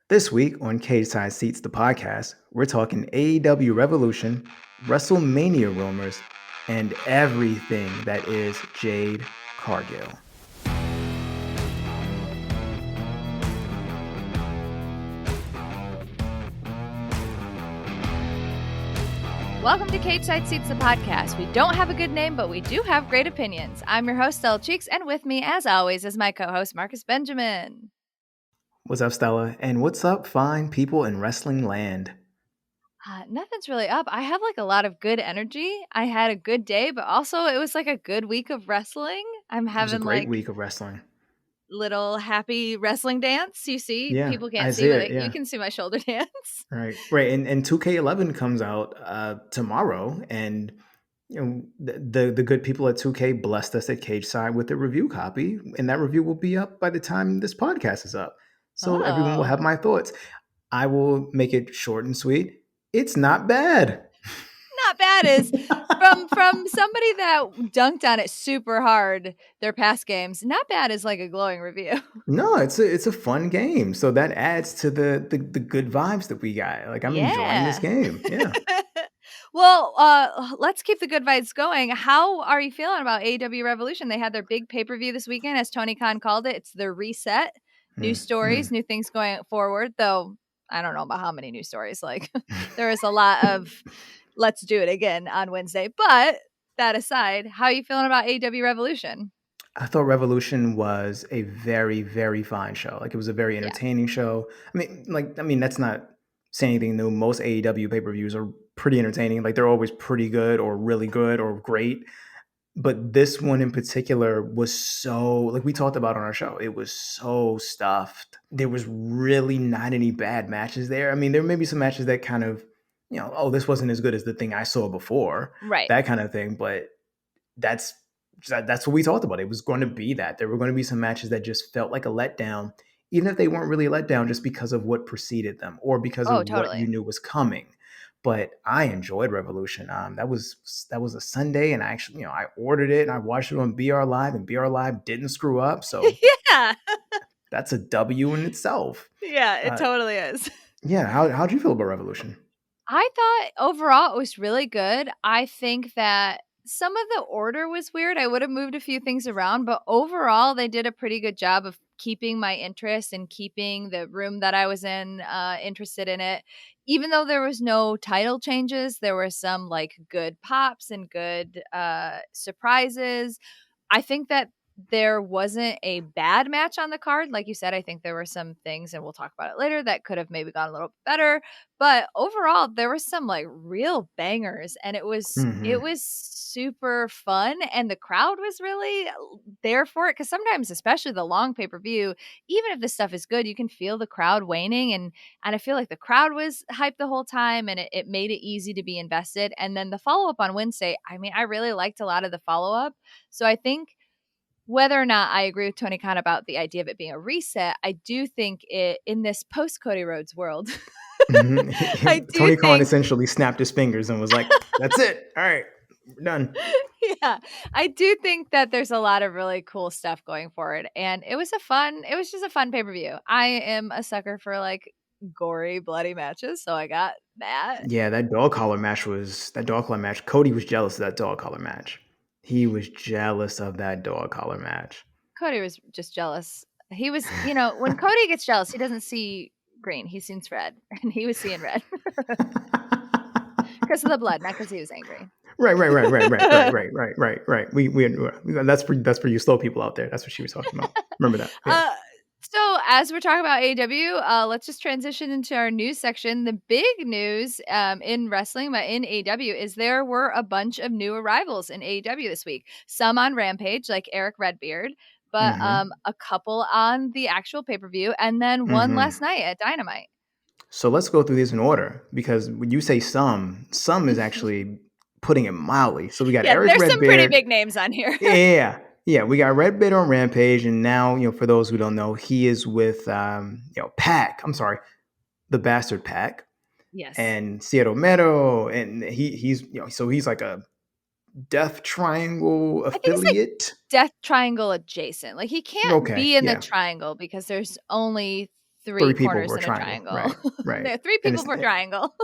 This week on Cageside Seats, the podcast, we're talking AEW Revolution, WrestleMania rumors, and everything that is Jade Cargill. Welcome to Cageside Seats, the podcast. We don't have a good name, but we do have great opinions. I'm your host, Stella Cheeks, and with me, as always, is my co-host, Marcus Benjamin. What's up, Stella? And what's up, fine people in wrestling land? Nothing's really up. I have a lot of good energy. I had a good day, but also it was a good week of wrestling. I'm having It was a great week of wrestling. Little happy wrestling dance. You see, Yeah, people can't I see, see but it, yeah. you can see my shoulder dance. Right. And 2K11 comes out tomorrow, and the good people at 2K blessed us at Cageside with a review copy, and that review will be up by the time this podcast is up. So everyone will have my thoughts. I will make it short and sweet. It's not bad. Not bad is from somebody that dunked on it super hard their past games. Not bad is a glowing review. No, it's a fun game. So that adds to the good vibes that we got. I'm enjoying this game. Yeah. Well, let's keep the good vibes going. How are you feeling about AEW Revolution? They had their big pay-per-view this weekend, as Tony Khan called it. It's their reset. New stories, new things going forward, though I don't know about how many new stories. There is a lot of let's do it again on Wednesday. But that aside, how are you feeling about AEW Revolution? I thought Revolution was a very, very fine show. It was a very entertaining show. I mean, that's not saying anything new. Most AEW pay-per-views are pretty entertaining. They're always pretty good or really good or great. But this one in particular was so, we talked about on our show, it was so stuffed. There was really not any bad matches there. I mean, there may be some matches that kind of, this wasn't as good as the thing I saw before. Right. That kind of thing. But that's what we talked about. It was going to be that. There were going to be some matches that just felt like a letdown, even if they weren't really a letdown just because of what preceded them or because of what you knew was coming. But I enjoyed Revolution. That was a Sunday, and I actually, I ordered it and I watched it on BR Live, and BR Live didn't screw up. So yeah, that's a W in itself. Yeah, it totally is. Yeah, how'd you feel about Revolution? I thought overall it was really good. I think that some of the order was weird. I would have moved a few things around, but overall they did a pretty good job of keeping my interest and keeping the room that I was in interested in it. Even though there was no title changes, there were some good pops and good surprises. I think that there wasn't a bad match on the card. Like you said, I think there were some things, and we'll talk about it later, that could have maybe gone a little better. But overall, there was some real bangers, and it was super fun, and the crowd was really there for it. Because sometimes, especially the long pay-per-view, even if the stuff is good, you can feel the crowd waning, and I feel like the crowd was hyped the whole time, and it made it easy to be invested. And then the follow-up on Wednesday, I mean, I really liked a lot of the follow-up. So I think whether or not I agree with Tony Khan about the idea of it being a reset, I do think it in this post Cody Rhodes world. Tony Khan essentially snapped his fingers and was like, "That's it. All right, we're done." Yeah, I do think that there's a lot of really cool stuff going forward, and it was just a fun pay-per-view. I am a sucker for gory, bloody matches, so I got that. Yeah, that dog collar match. Cody was jealous of that dog collar match. He was jealous of that dog collar match. Cody was just jealous. He was, when Cody gets jealous, he doesn't see green. He sees red, and he was seeing red because of the blood, not because he was angry. Right. We that's for you slow people out there. That's what she was talking about. Remember that. Yeah. So as we're talking about AEW, let's just transition into our news section. The big news in wrestling, but in AEW, is there were a bunch of new arrivals in AEW this week. Some on Rampage, like Eric Redbeard, but a couple on the actual pay-per-view, and then one last night at Dynamite. So let's go through these in order, because when you say some is actually putting it mildly. So we got Eric Redbeard. There's some pretty big names on here. Yeah, we got Redbeard on Rampage, and now, for those who don't know, he is with Pac. I'm sorry, the Bastard Pac. Yes. And Cien Romero, and he's so he's like a Death Triangle affiliate. Death Triangle adjacent. He can't be in the triangle because there's only three people corners per in a triangle. triangle. Right. There are 3 And people it's per triangle.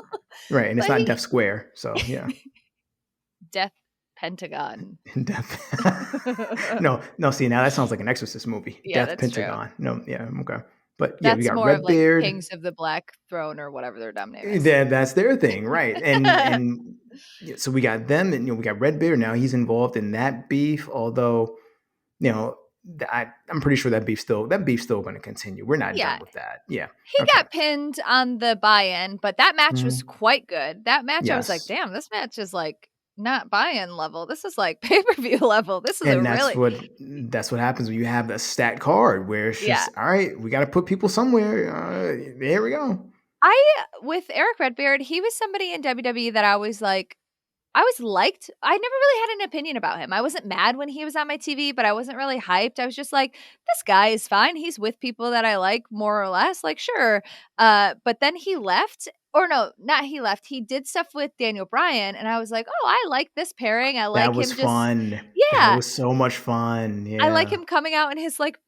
right, and it's But not Death Square. So yeah. Death Pentagon. Death. No. See, now that sounds like an Exorcist movie. Yeah, Death that's true. Pentagon. No, yeah, okay. But yeah, we That's got more of like Redbeard. Kings of the Black Throne or whatever their dumb name is. That's their thing, right? And yeah, so we got them, and we got Redbeard. Now he's involved in that beef. Although, I'm pretty sure that beef's still going to continue. We're not Yeah. done with that. Yeah. He Okay. got pinned on the buy-in, but that match was quite good. That match, I was like, Yes. damn, this match is like not buy-in level. This is like pay-per-view level. This is And that's what happens when you have a stat card where it's just all right. We got to put people somewhere. There we go. With Eric Redbeard, he was somebody in WWE that I was like, I always liked. I never really had an opinion about him. I wasn't mad when he was on my TV, but I wasn't really hyped. I was just like, this guy is fine. He's with people that I like more or less. Like, sure. But then he left. Or no, not he left. He did stuff with Daniel Bryan, and I was like, "Oh, I like this pairing. I like that was him." Fun. Yeah, that was so much fun. Yeah, I like him coming out in his like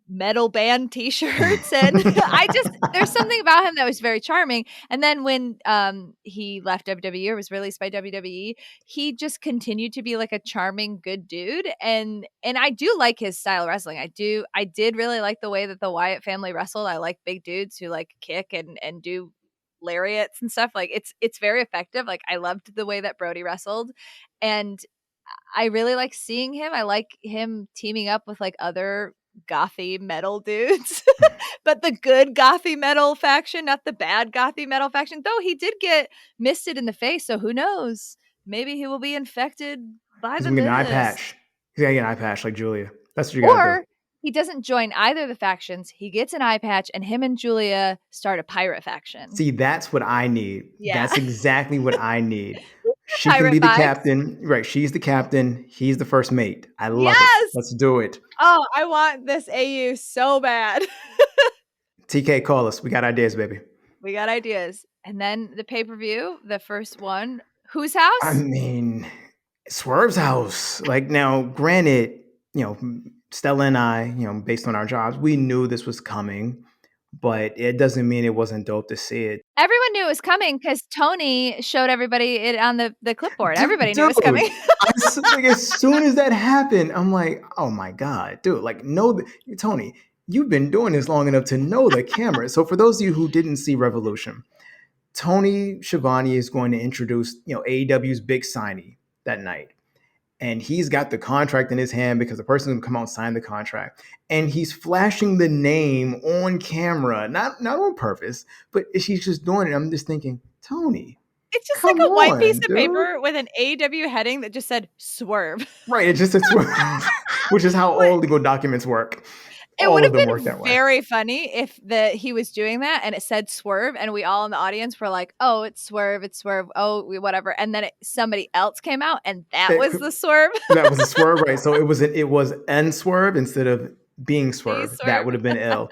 metal band t-shirts, and there's something about him that was very charming. And then when he left WWE or was released by WWE, he just continued to be like a charming, good dude. And I do like his style of wrestling. I did really like the way that the Wyatt family wrestled. I like big dudes who like kick and do lariats and stuff. Like it's very effective. Like I loved the way that Brody wrestled, and I really like seeing him. I like him teaming up with like other gothy metal dudes, but the good gothy metal faction, not the bad gothy metal faction. Though he did get misted in the face, so who knows? Maybe he will be infected by he's the gonna get an eye mist. patch. He's gonna get an eye patch like Julia. That's what you gotta do. He doesn't join either of the factions. He gets an eye patch, and him and Julia start a pirate faction. See, that's what I need. Yeah. That's exactly what I need. She can be the captain. Right. She's the captain. He's the first mate. I love it. Let's do it. Oh, I want this AU so bad. TK, call us. We got ideas, baby. We got ideas. And then the pay-per-view, the first one, whose house? I mean, Swerve's house. Like, now, granted, Stella and I, based on our jobs, we knew this was coming, but it doesn't mean it wasn't dope to see it. Everyone knew it was coming because Tony showed everybody it on the clipboard. Everybody knew it was coming. As soon as that happened, I'm like, oh my God, dude, like, Tony, you've been doing this long enough to know the camera. So for those of you who didn't see Revolution, Tony Schiavone is going to introduce, AEW's big signee that night. And he's got the contract in his hand because the person who come out and sign the contract. And he's flashing the name on camera, not on purpose, but she's just doing it. I'm just thinking, Tony. It's just like a white piece of paper with an AEW heading that just said Swerve. Right. It just said Swerve, which is how all legal documents work. It would have been very funny if he was doing that and it said Swerve and we all in the audience were like, oh, it's Swerve, oh, whatever. And then somebody else came out and that was the Swerve. That was the Swerve, right? So it was N Swerve instead of being Swerve. That would have been ill.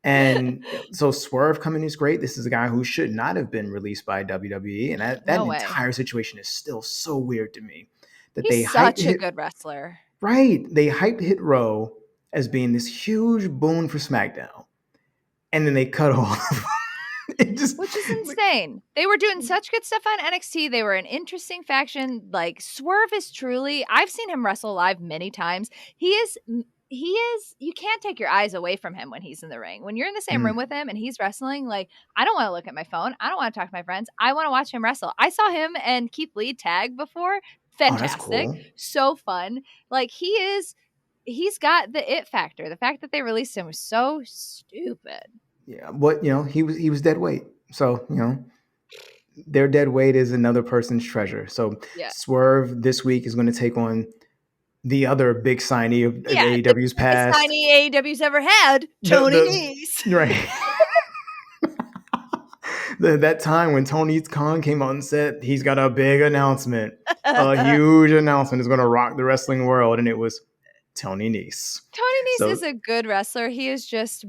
And so Swerve coming is great. This is a guy who should not have been released by WWE. And that entire situation is still so weird to me. He's such a good wrestler. Right. They hyped Hit Row as being this huge boon for SmackDown. And then they cut off. Which is insane. They were doing such good stuff on NXT. They were an interesting faction. Like Swerve is truly, I've seen him wrestle live many times. He is, you can't take your eyes away from him when he's in the ring. When you're in the same room with him and he's wrestling, like, I don't want to look at my phone. I don't want to talk to my friends. I want to watch him wrestle. I saw him and Keith Lee tag before. Fantastic. Cool. So fun. Like he's got the it factor. The fact that they released him was so stupid. Yeah, but he was dead weight. So, their dead weight is another person's treasure. So Swerve this week is going to take on the other big signee of AEW's past. The signee AEW's ever had, Tony Nese. Right. That time when Tony Khan came out and said he's got a big announcement, a huge announcement is going to rock the wrestling world, and it was Tony Nese. Tony Nese is a good wrestler. He is just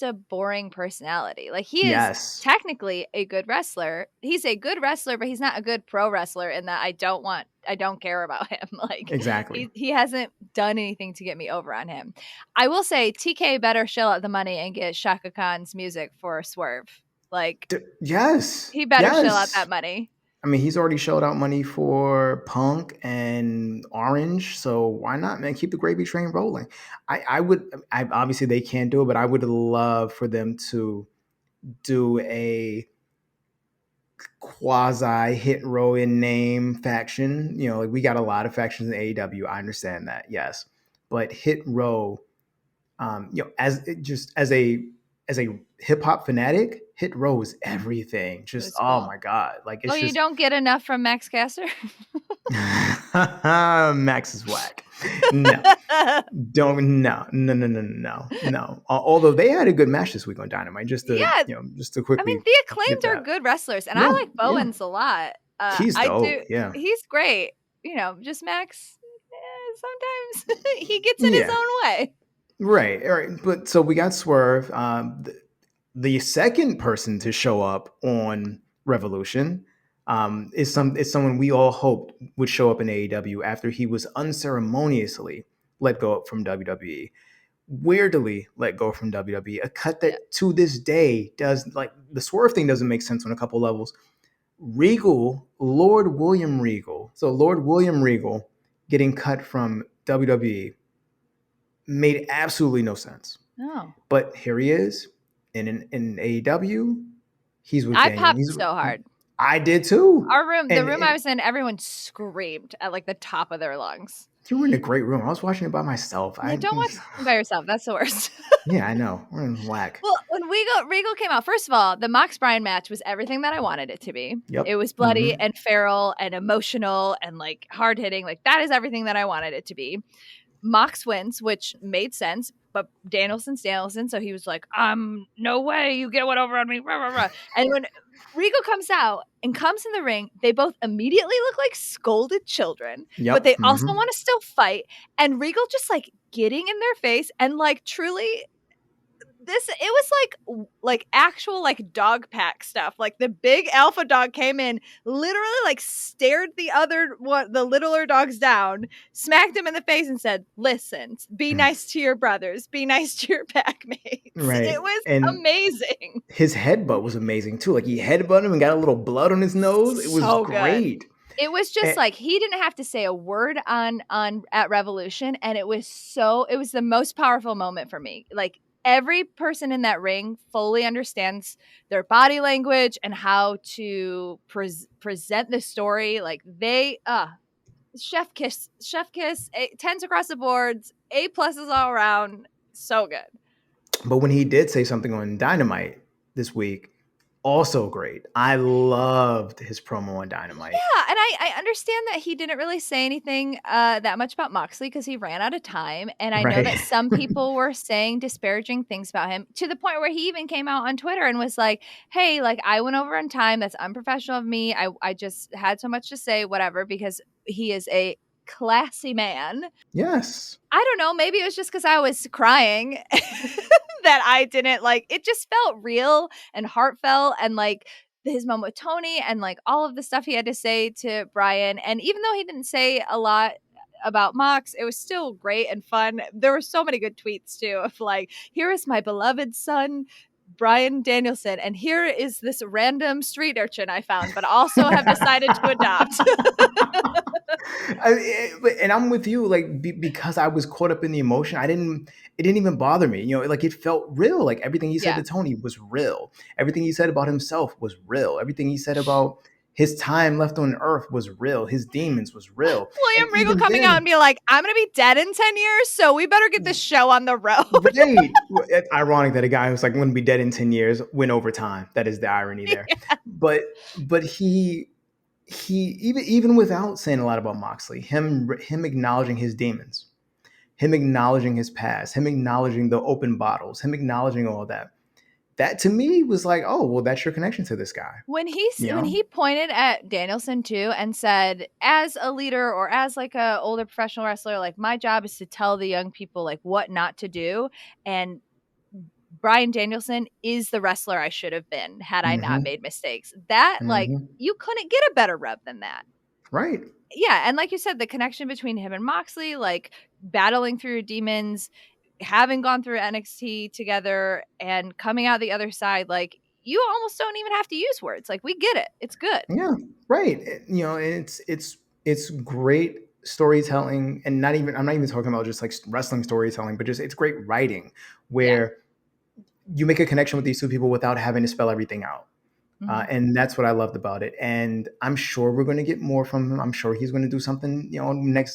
a boring personality. Like he is technically a good wrestler. He's a good wrestler, but he's not a good pro wrestler in that I don't care about him. Like exactly. He hasn't done anything to get me over on him. I will say TK better shell out the money and get Shaka Khan's music for Swerve. Like, Yes. he better shell out Yes. that money. I mean, he's already shelled out money for Punk and Orange, so why not, man? Keep the gravy train rolling. I obviously they can't do it, but I would love for them to do a quasi hit row in name faction. You know, like we got a lot of factions in AEW. I understand that, yes, but hit row, you know, as a hip hop fanatic, hit row is everything. Just It's oh cool. my god, like Oh, it's you just don't get enough from Max Caster? Max is whack. No, don't no. Although they had a good match this week on Dynamite, Yeah. just to I mean, quickly the get Acclaimed are that. good wrestlers, and I Yeah, like yeah, Bowens a lot. he's I dope. do. Yeah, He's great. You know, just Max. Sometimes he gets in his yeah, own way. right, all right. But so we got Swerve. The second person to show up on Revolution is someone we all hoped would show up in AEW after he was unceremoniously let go from WWE. Weirdly let go from WWE. A cut Yeah. that to this day does, like, the Swerve thing doesn't make sense on a couple levels. Regal, Lord William Regal. So Lord William Regal getting cut from WWE made absolutely no sense. No. But here he is in AEW. He's with I Daniel. popped so hard. I did too. The room I And was in, everyone screamed at like the top of their lungs. you were in a great room. I was watching it by myself. Yeah, don't watch it by yourself. That's the worst. Yeah, I know. We're in whack. Well, when Regal came out, first of all, the Mox Bryan match was everything that I wanted it to be. It Yep. was bloody and feral and emotional and like hard hitting. Like that is everything that I wanted it to be. Mox wins, which made sense, but Danielson's Danielson, so he was like, no way, you get one over on me. Rah, rah, rah. And when Regal comes out and comes in the ring, they both immediately look like scolded children, Yep. but they also want to still fight. And Regal just like getting in their face and like truly it was like actual like dog pack stuff. Like the big alpha dog came in, literally like stared the littler dogs down, smacked him in the face and said, listen, be nice to your brothers, be nice to your pack mates. Right. It was And amazing. his headbutt was amazing too. Like he headbutted him and got a little blood on his nose. It was So great. good. It was just like he didn't have to say a word on at Revolution, and it was the most powerful moment for me. Like every person in that ring fully understands their body language and how to present the story. Like they chef kiss, 10s across the boards, A+s all around. So good. But when he did say something on Dynamite this week, also great. I loved his promo on Dynamite. Yeah, and I understand that he didn't really say anything that much about Moxley because he ran out of time. And I know that some people were saying disparaging things about him to the point where he even came out on Twitter and was like, hey, like I went over on time. That's unprofessional of me. I just had so much to say, whatever, because he is a classy man. Yes. I don't know. Maybe it was just because I was crying that I didn't like it. Just felt real and heartfelt, and like his moment with Tony and like all of the stuff he had to say to Brian. And even though he didn't say a lot about Mox, it was still great and fun. There were so many good tweets too of like, here is my beloved son, Brian Danielson, and here is this random street urchin I found, but also have decided to adopt. And I'm with you, like because I was caught up in the emotion. It didn't even bother me. You know, like it felt real. Like everything he said to Tony was real. Everything he said about himself was real. Everything he said about his time left on Earth was real. His demons was real. William Regal coming out and be like, I'm going to be dead in 10 years, so we better get this show on the road. Right. It's ironic that a guy who's like going to be dead in 10 years win overtime. That is the irony there. Yeah. But he even without saying a lot about Moxley, him acknowledging his demons, him acknowledging his past, him acknowledging the open bottles, him acknowledging all that to me was like, oh, well, that's your connection to this guy. When he pointed at Danielson too and said, as a leader or as like a older professional wrestler, like my job is to tell the young people like what not to do. And Brian Danielson is the wrestler I should have been had I not made mistakes. That like you couldn't get a better rub than that. Right. Yeah, and like you said, the connection between him and Moxley, like battling through demons, having gone through NXT together and coming out the other side, like you almost don't even have to use words. Like we get it. It's good. Yeah, right. It's great storytelling, and not even I'm not even talking about just like wrestling storytelling, but just it's great writing Yeah. where you make a connection with these two people without having to spell everything out. Mhm. And that's what I loved about it. And I'm sure we're going to get more from him. I'm sure he's going to do something,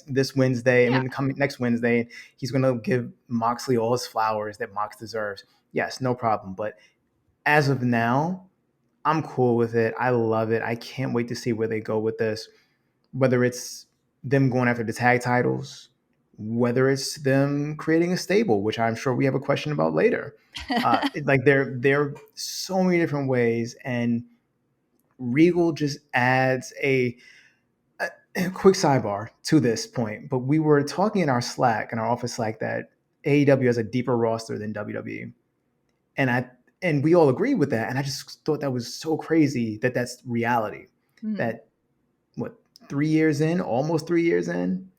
this Wednesday. I Yeah. mean, coming next Wednesday, he's going to give Moxley all his flowers that Mox deserves. Yes, no problem. But as of now, I'm cool with it. I love it. I can't wait to see where they go with this. Whether it's them going after the tag titles, whether it's them creating a stable, which I'm sure we have a question about later. Like there are so many different ways, and Regal just adds a quick sidebar to this point. But we were talking in our Slack, in our office Slack, that AEW has a deeper roster than WWE, and we all agree with that. And I just thought that was so crazy that that's reality. Mhm. That what 3 years in, almost 3 years in,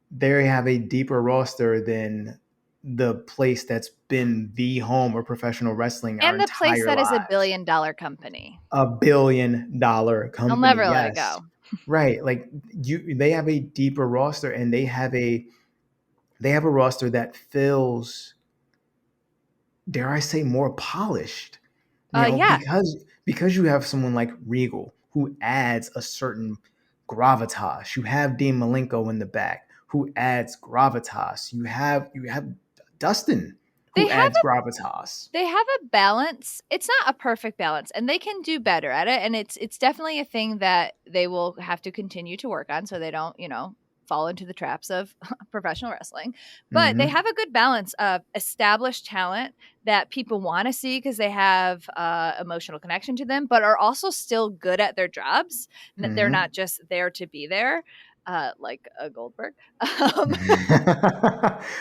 they have a deeper roster than the place that's been the home of professional wrestling our And the place entire that is a lives. $1 billion company. $1 billion They'll company, never let it yes. go. Right. Like they have a deeper roster, and they have a roster that feels, dare I say, more polished. Yeah. Because you have someone like Regal who adds a certain gravitas. You have Dean Malenko in the back who adds gravitas. You have Dustin They who have adds gravitas. They have a balance. It's not a perfect balance, and they can do better at it, and it's definitely a thing that they will have to continue to work on so they don't, fall into the traps of professional wrestling. But they Mm-hmm. have a good balance of established talent that people want to see because they have emotional connection to them, but are also still good at their jobs. And that they're Mm-hmm. not just there to be there, like a Goldberg. Um,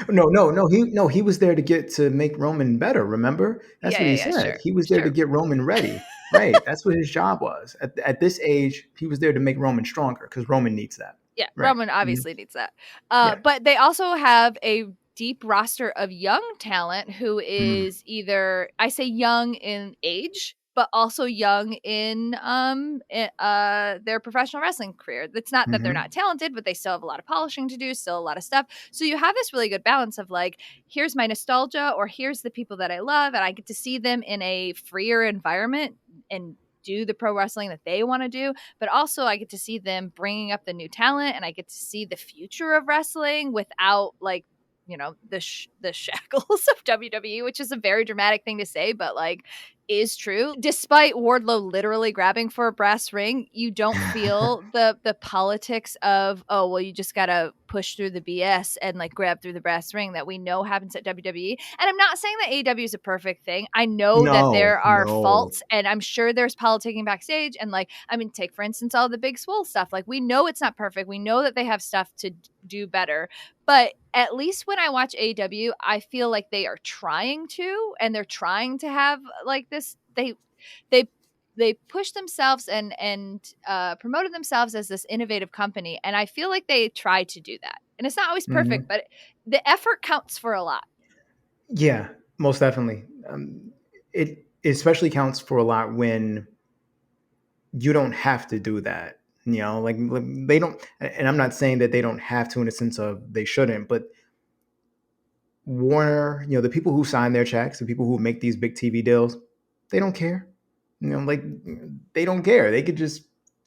No. He was there to make Roman better. Remember, that's yeah, what yeah, he yeah, said. sure, He was there to sure. get Roman ready. Right. That's what his job was. At this age, he was there to make Roman stronger because Roman needs that. Yeah, Right. Roman Mhm. obviously needs that. Yeah. But they also have a deep roster of young talent who Mm. is either, I say young in age, but also young in their professional wrestling career. It's not that they're Mm-hmm. not talented, but they still have a lot of polishing to do, still a lot of stuff. So you have this really good balance of like, here's my nostalgia, or here's the people that I love, and I get to see them in a freer environment and do the pro wrestling that they want to do, but also I get to see them bringing up the new talent, and I get to see the future of wrestling without like, the shackles of WWE, which is a very dramatic thing to say, but like is true. Despite Wardlow literally grabbing for a brass ring, you don't feel the politics of, oh well, you just gotta push through the BS and like grab through the brass ring that we know happens at WWE. And I'm not saying that AEW is a perfect thing. I know that No, there are no. faults, and I'm sure there's politicking backstage. And like, I mean, take for instance all the Big Swole stuff. Like, we know it's not perfect. We know that they have stuff to do better. But at least when I watch AEW, I feel like they are trying to, and they're trying to have like this. They they push themselves and promoted themselves as this innovative company, and I feel like they try to do that. And it's not always perfect, Mm-hmm. but the effort counts for a lot. Yeah, most definitely. It especially counts for a lot when you don't have to do that. Like they don't, and I'm not saying that they don't have to in a sense of they shouldn't, but Warner, the people who sign their checks, the people who make these big TV deals, they don't care. Like they don't care. They could just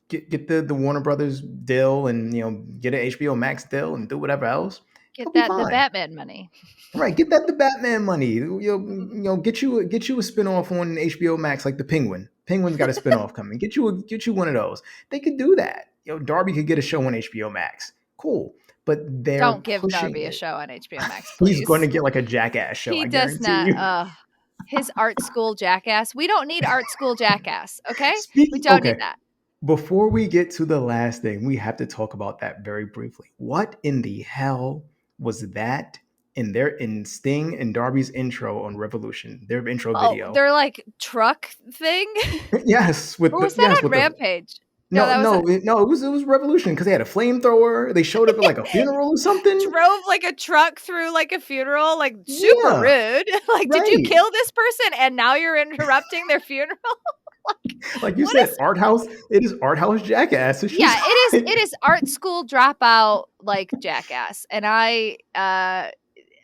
get the Warner Brothers deal and get an HBO Max deal and do whatever else. They'll Get be that the fine. Batman money. Right, get the Batman money. Get you a spinoff on HBO Max like the Penguin. Penguin's got a spinoff coming. Get you one of those. They could do that. Darby could get a show on HBO Max. Cool, but they're Don't give pushing Darby a it. show on HBO Max, He's going to please. get like a Jackass show. He I does guarantee not. you. His art school jackass. We don't need art school jackass. Okay, we Speaking. don't need Okay, that. before we get to the last thing, we have to talk about that very briefly. What in the hell was that in Sting and Darby's intro on Revolution? Their intro Oh, video. they're like truck thing. Yes, Or was that on with the Rampage? No, that was it was revolution because they had a flamethrower. They showed up at like a funeral or something. drove like a truck through like a funeral, like super rude. Like, did you kill this person and now you're interrupting their funeral? Like you said, art house. It is art house jackass. Yeah, it is art school dropout like jackass. And I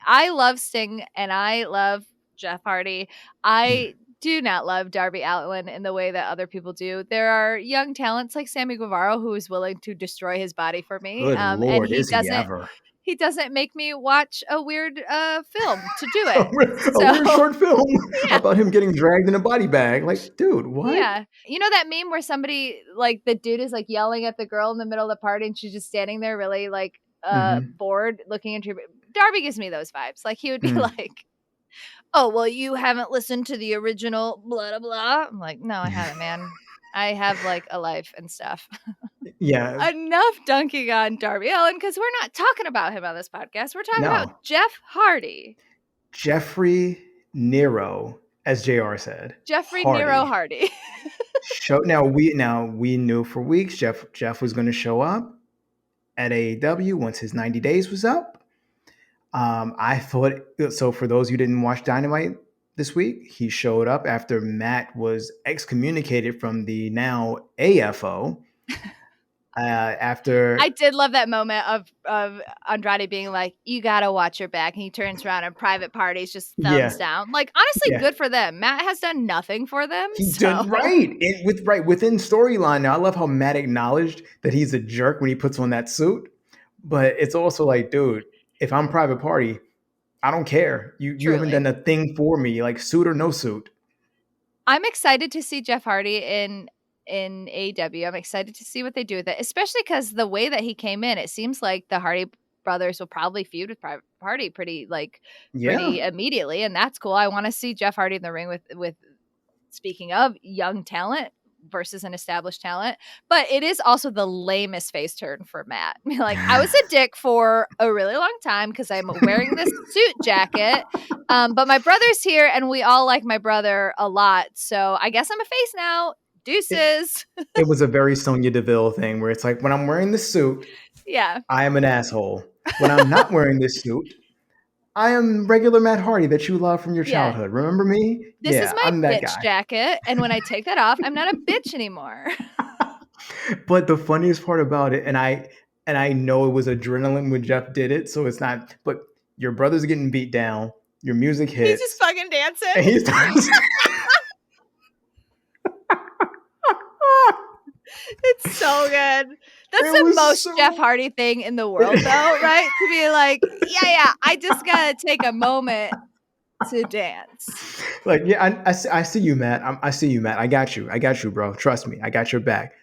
love Sting and I love Jeff Hardy. I do not love Darby Allin in the way that other people do. There are young talents like Sammy Guevara who is willing to destroy his body for me. Good Lord, and is he ever? He doesn't make me watch a weird film to do a it. weird short film about him getting dragged in a body bag. Like, dude, what? Yeah. You know that meme where somebody, like, the dude is, like, yelling at the girl in the middle of the party and she's just standing there really, like, bored looking into her. Darby gives me those vibes. Like, he would be like, oh, well, you haven't listened to the original blah, blah, blah. I'm like, no, I haven't, man. I have, like, a life and stuff. Yeah. Enough dunking on Darby Allin because we're not talking about him on this podcast. We're talking about Jeff Hardy. Jeffrey Nero, as JR said. Jeffrey Nero Hardy. Now we knew for weeks Jeff was going to show up at AEW once his 90 days was up. I thought so. For those who didn't watch Dynamite this week, he showed up after Matt was excommunicated from the now AFO. After I did love that moment of Andrade being like, "You gotta watch your back," and he turns around and Private Party's just thumbs down. Like, honestly, good for them. Matt has done nothing for them. He did within storyline. Now I love how Matt acknowledged that he's a jerk when he puts on that suit, but it's also like, dude, if I'm Private Party, I don't care. You haven't done a thing for me, like suit or no suit. I'm excited to see Jeff Hardy in AEW. I'm excited to see what they do with it, especially because the way that he came in, it seems like the Hardy brothers will probably feud with Private Party pretty immediately, and that's cool. I want to see Jeff Hardy in the ring with speaking of young talent versus an established talent, but it is also the lamest face turn for Matt. Like, I was a dick for a really long time because I'm wearing this suit jacket, but my brother's here and we all like my brother a lot, so I guess I'm a face now. Deuces. It was a very Sonya Deville thing where it's like, when I'm wearing this suit, I am an asshole. When I'm not wearing this suit, I am regular Matt Hardy that you love from your childhood. Remember me? This is my bitch jacket, and when I take that off, I'm not a bitch anymore. But the funniest part about it, and I know it was adrenaline when Jeff did it, so it's not. But your brother's getting beat down. Your music hits. He's just fucking dancing. And he's It's so good. That's the most Jeff Hardy thing in the world, though, right? To be like, yeah, I just gotta take a moment to dance. Like, yeah, I see you, Matt. I see you, Matt. I got you, bro. Trust me, I got your back.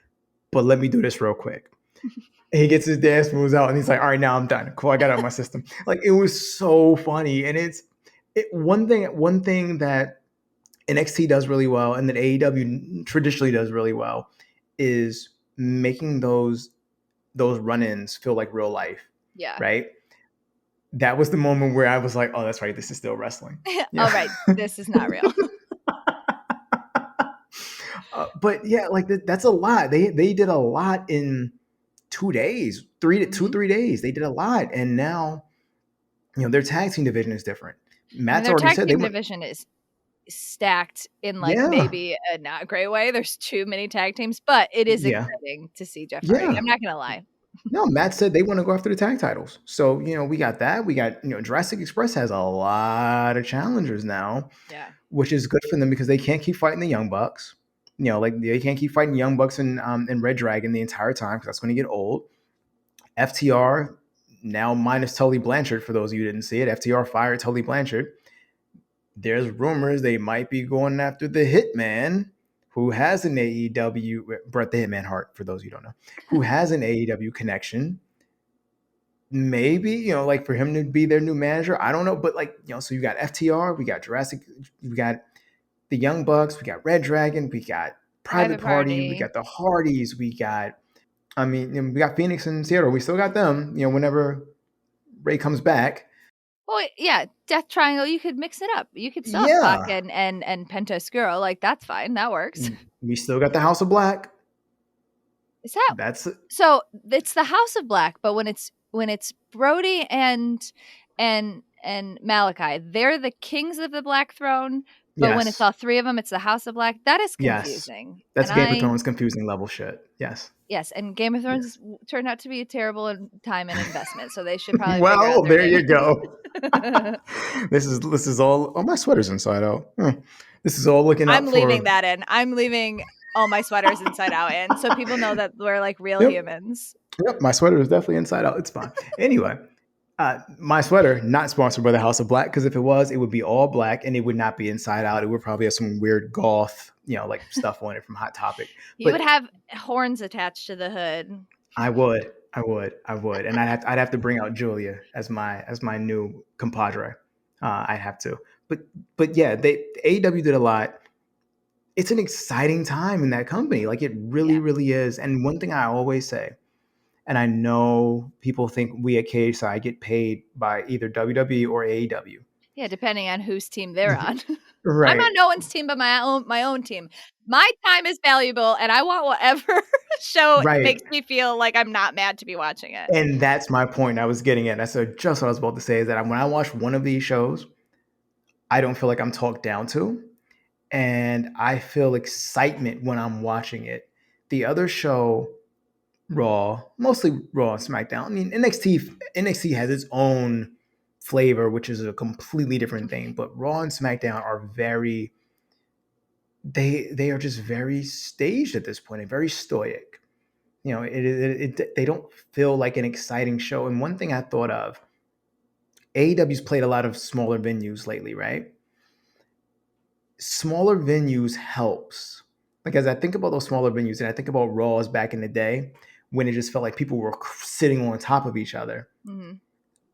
But let me do this real quick. He gets his dance moves out, and he's like, all right, now I'm done. Cool, I got it out of my system. Like, it was so funny, and one thing that NXT does really well, and that AEW traditionally does really well, is making those run-ins feel like real life. Yeah. Right? That was the moment where I was like, oh, that's right, this is still wrestling. Yeah. All right, this is not real. But yeah, like that's a lot. They did a lot in 2 days, 3 days. They did a lot. And now, their tag team division is different. Matt's already said their tag team division is stacked in maybe a not great way. There's too many tag teams, but it is exciting to see Jeff Hardy. I'm not gonna lie. No, Matt said they want to go after the tag titles. So, we got that. We got, Jurassic Express has a lot of challengers now. Yeah. Which is good for them because they can't keep fighting the Young Bucks. Like they can't keep fighting Young Bucks and Red Dragon the entire time because that's going to get old. FTR now minus Tully Blanchard, for those of you who didn't see it. FTR fired Tully Blanchard. There's rumors they might be going after the Hitman, who has an AEW, Bret the Hitman Hart, for those of you who don't know, who has an AEW connection. Maybe, like for him to be their new manager. I don't know. But so you got FTR, we got Jurassic, we got the Young Bucks, we got Red Dragon, we got Private Party, we got the Hardys, we got Phoenix and Seattle. We still got them, whenever Ray comes back. Well, yeah, Death Triangle, you could mix it up. You could still have Pac and Penta Oscuro. Like, that's fine. That works. We still got the House of Black. Is that so? It's the House of Black, but when it's Brody and Malachi, they're the kings of the Black Throne. But when it's Yes. all three of them, it's the House of Black. That is Yes. confusing. That's Game of Thrones confusing level shit. Yes. Yes, and Game of Thrones turned out to be a terrible time and investment, so they should probably figure Well, out their there you naming. go. This is all. Oh, my sweater's inside out. This is all looking up. I'm leaving that in. I'm leaving all my sweaters inside out in, so people know that we're like real humans. Yep, my sweater is definitely inside out. It's fine. Anyway, my sweater not sponsored by the House of Black, because if it was, it would be all black and it would not be inside out. It would probably have some weird goth, like stuff on it from Hot Topic. You would have horns attached to the hood. I would, and I'd have to bring out Julia as my new compadre. I'd have to, but yeah, AEW did a lot. It's an exciting time in that company, like it really is. And one thing I always say, and I know people think we at Cageside get paid by either WWE or AEW. Yeah, depending on whose team they're on. Right. I'm on no one's team but my own team. My time is valuable, and I want whatever show makes me feel like I'm not mad to be watching it. And that's my point I was getting at. That's just what I was about to say, is that when I watch one of these shows, I don't feel like I'm talked down to, and I feel excitement when I'm watching it. The other show, Raw, mostly Raw and SmackDown. I mean, NXT has its own flavor, which is a completely different thing. But Raw and SmackDown are they are just very staged at this point and very stoic. They don't feel like an exciting show. And one thing I thought of, AEW's played a lot of smaller venues lately, right? Smaller venues helps. Like, as I think about those smaller venues, and I think about Raws back in the day, when it just felt like people were sitting on top of each other. Mm-hmm.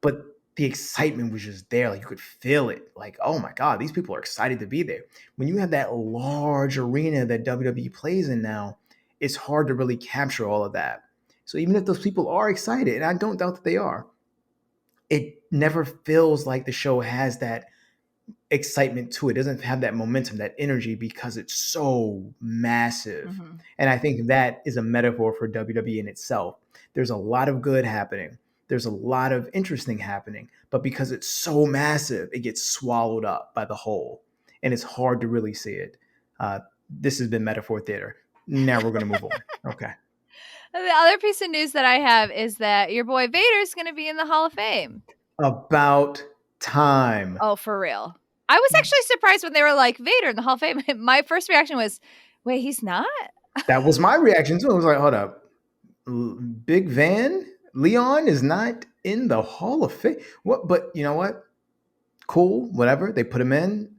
But the excitement was just there. Like, you could feel it. Like, oh my God, these people are excited to be there. When you have that large arena that WWE plays in now, it's hard to really capture all of that. So even if those people are excited, and I don't doubt that they are, it never feels like the show has that excitement to it. It doesn't have that momentum, that energy, because it's so massive. Mm-hmm. And I think that is a metaphor for WWE in itself. There's a lot of good happening. There's a lot of interesting happening, but because it's so massive, it gets swallowed up by the whole, and it's hard to really see it. This has been Metaphor Theater. Now we're going to move on. Okay. The other piece of news that I have is that your boy Vader is going to be in the Hall of Fame. About time. Oh, for real. I was actually surprised when they were like, Vader in the Hall of Fame. My first reaction was, wait, he's not? That was my reaction too. I was like, hold up. Big Van Leon is not in the Hall of Fame. What? But you know what? Cool, whatever. They put him in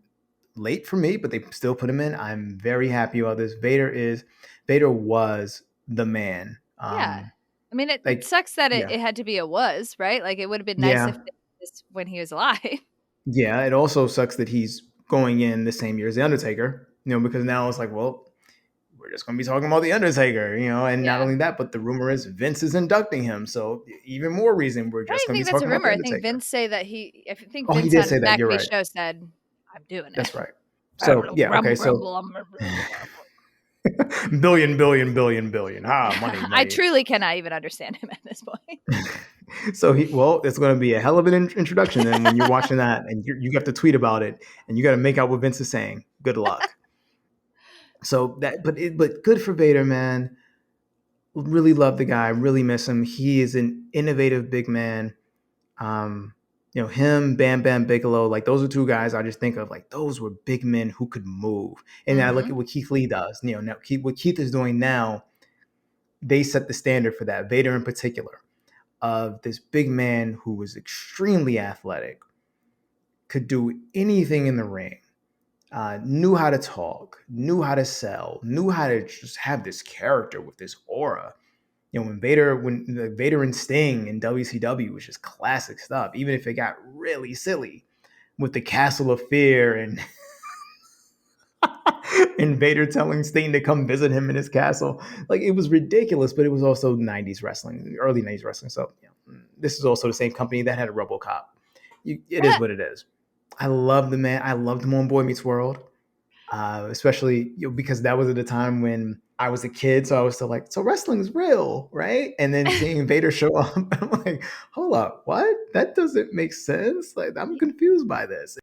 late for me, but they still put him in. I'm very happy about this. Vader was the man. Yeah. I mean, it sucks that it had to be a was, right? Like, it would have been nice if it was when he was alive. Yeah, it also sucks that he's going in the same year as The Undertaker, because now it's like, well, we're just going to be talking about The Undertaker, and not only that, but the rumor is Vince is inducting him. So even more reason we're just going to be talking about The Undertaker. I think Vince say that he did say that. You're right. Show said, I'm doing it. That's right. So, okay. So billion. Money. I truly cannot even understand him at this point. So it's going to be a hell of an introduction. And when you're watching that, and you have to tweet about it, and you got to make out what Vince is saying. Good luck. So but good for Vader, man. Really love the guy. Really miss him. He is an innovative big man. Him, Bam Bam Bigelow, like, those are two guys I just think of, like, those were big men who could move. And I look at what Keith Lee does. Now what Keith is doing now, they set the standard for that. Vader in particular, of this big man who was extremely athletic, could do anything in the ring, knew how to talk, knew how to sell, knew how to just have this character with this aura. When the Vader and Sting in WCW was just classic stuff, even if it got really silly with the Castle of Fear and and Vader telling Sting to come visit him in his castle. Like, it was ridiculous, but it was also 90s wrestling, early 90s wrestling. So this is also the same company that had a RoboCop. It is what it is. I love the man. I loved him on Boy Meets World. especially because that was at the time when I was a kid. So I was still like, so wrestling's real, right? And then seeing Vader show up, I'm like, hold up, what? That doesn't make sense. Like, I'm confused by this.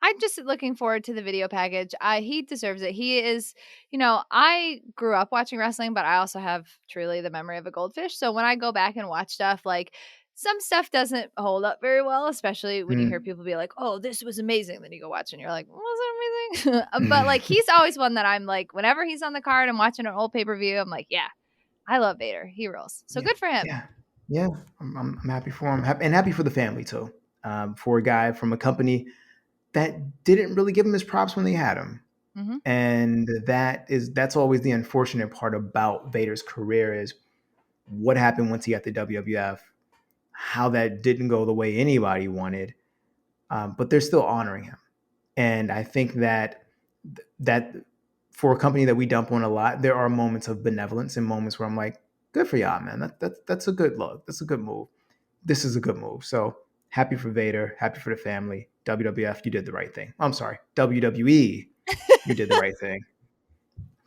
I'm just looking forward to the video package. He deserves it. He is, I grew up watching wrestling, but I also have truly the memory of a goldfish. So when I go back and watch stuff, like some stuff doesn't hold up very well, especially when you hear people be like, "Oh, this was amazing." Then you go watch and you're like, "Was it amazing?" But like he's always one that I'm like, whenever he's on the card and watching an old pay-per-view, I'm like, "Yeah, I love Vader. He rules." So Yeah, good for him. yeah. I'm happy for him, and happy for the family too. For a guy from a company that didn't really give him his props when they had him. Mm-hmm. And that's always the unfortunate part about Vader's career is what happened once he got the WWF, how that didn't go the way anybody wanted, but they're still honoring him. And I think that for a company that we dump on a lot, there are moments of benevolence and moments where I'm like, good for y'all, man. That's a good look. That's a good move. This is a good move. So happy for Vader. Happy for the family. WWF, you did the right thing. I'm sorry, WWE, you did the right thing.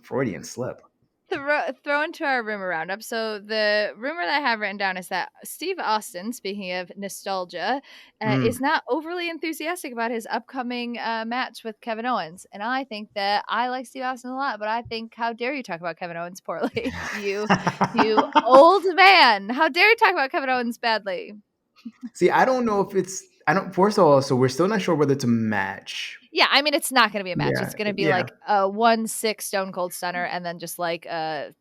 Freudian slip. Throw into our rumor roundup. So the rumor that I have written down is that Steve Austin, speaking of nostalgia, is not overly enthusiastic about his upcoming match with Kevin Owens. And I think that I like Steve Austin a lot, but I think, how dare you talk about Kevin Owens poorly? you old man. How dare you talk about Kevin Owens badly? See, I don't know if I don't, first of all, so we're still not sure whether it's a match. Yeah, I mean, it's not going to be a match. Yeah, It's going to be yeah. like a 1-6 Stone Cold Stunner and then just like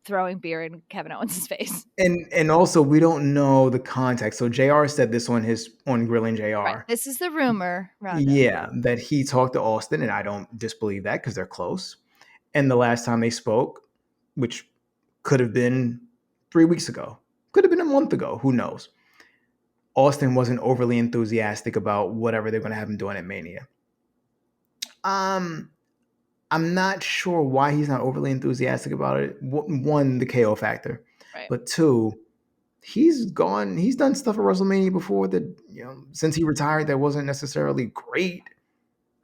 throwing beer in Kevin Owens' face. And also we don't know the context. So JR said this on Grilling JR. Right. This is the rumor roundup. Yeah, that he talked to Austin, and I don't disbelieve that because they're close. And the last time they spoke, which could have been 3 weeks ago, could have been a month ago, who knows? Austin wasn't overly enthusiastic about whatever they're going to have him doing at Mania. I'm not sure why he's not overly enthusiastic about it. One, the KO factor, right. But two, he's done stuff at WrestleMania before that, since he retired, that wasn't necessarily great.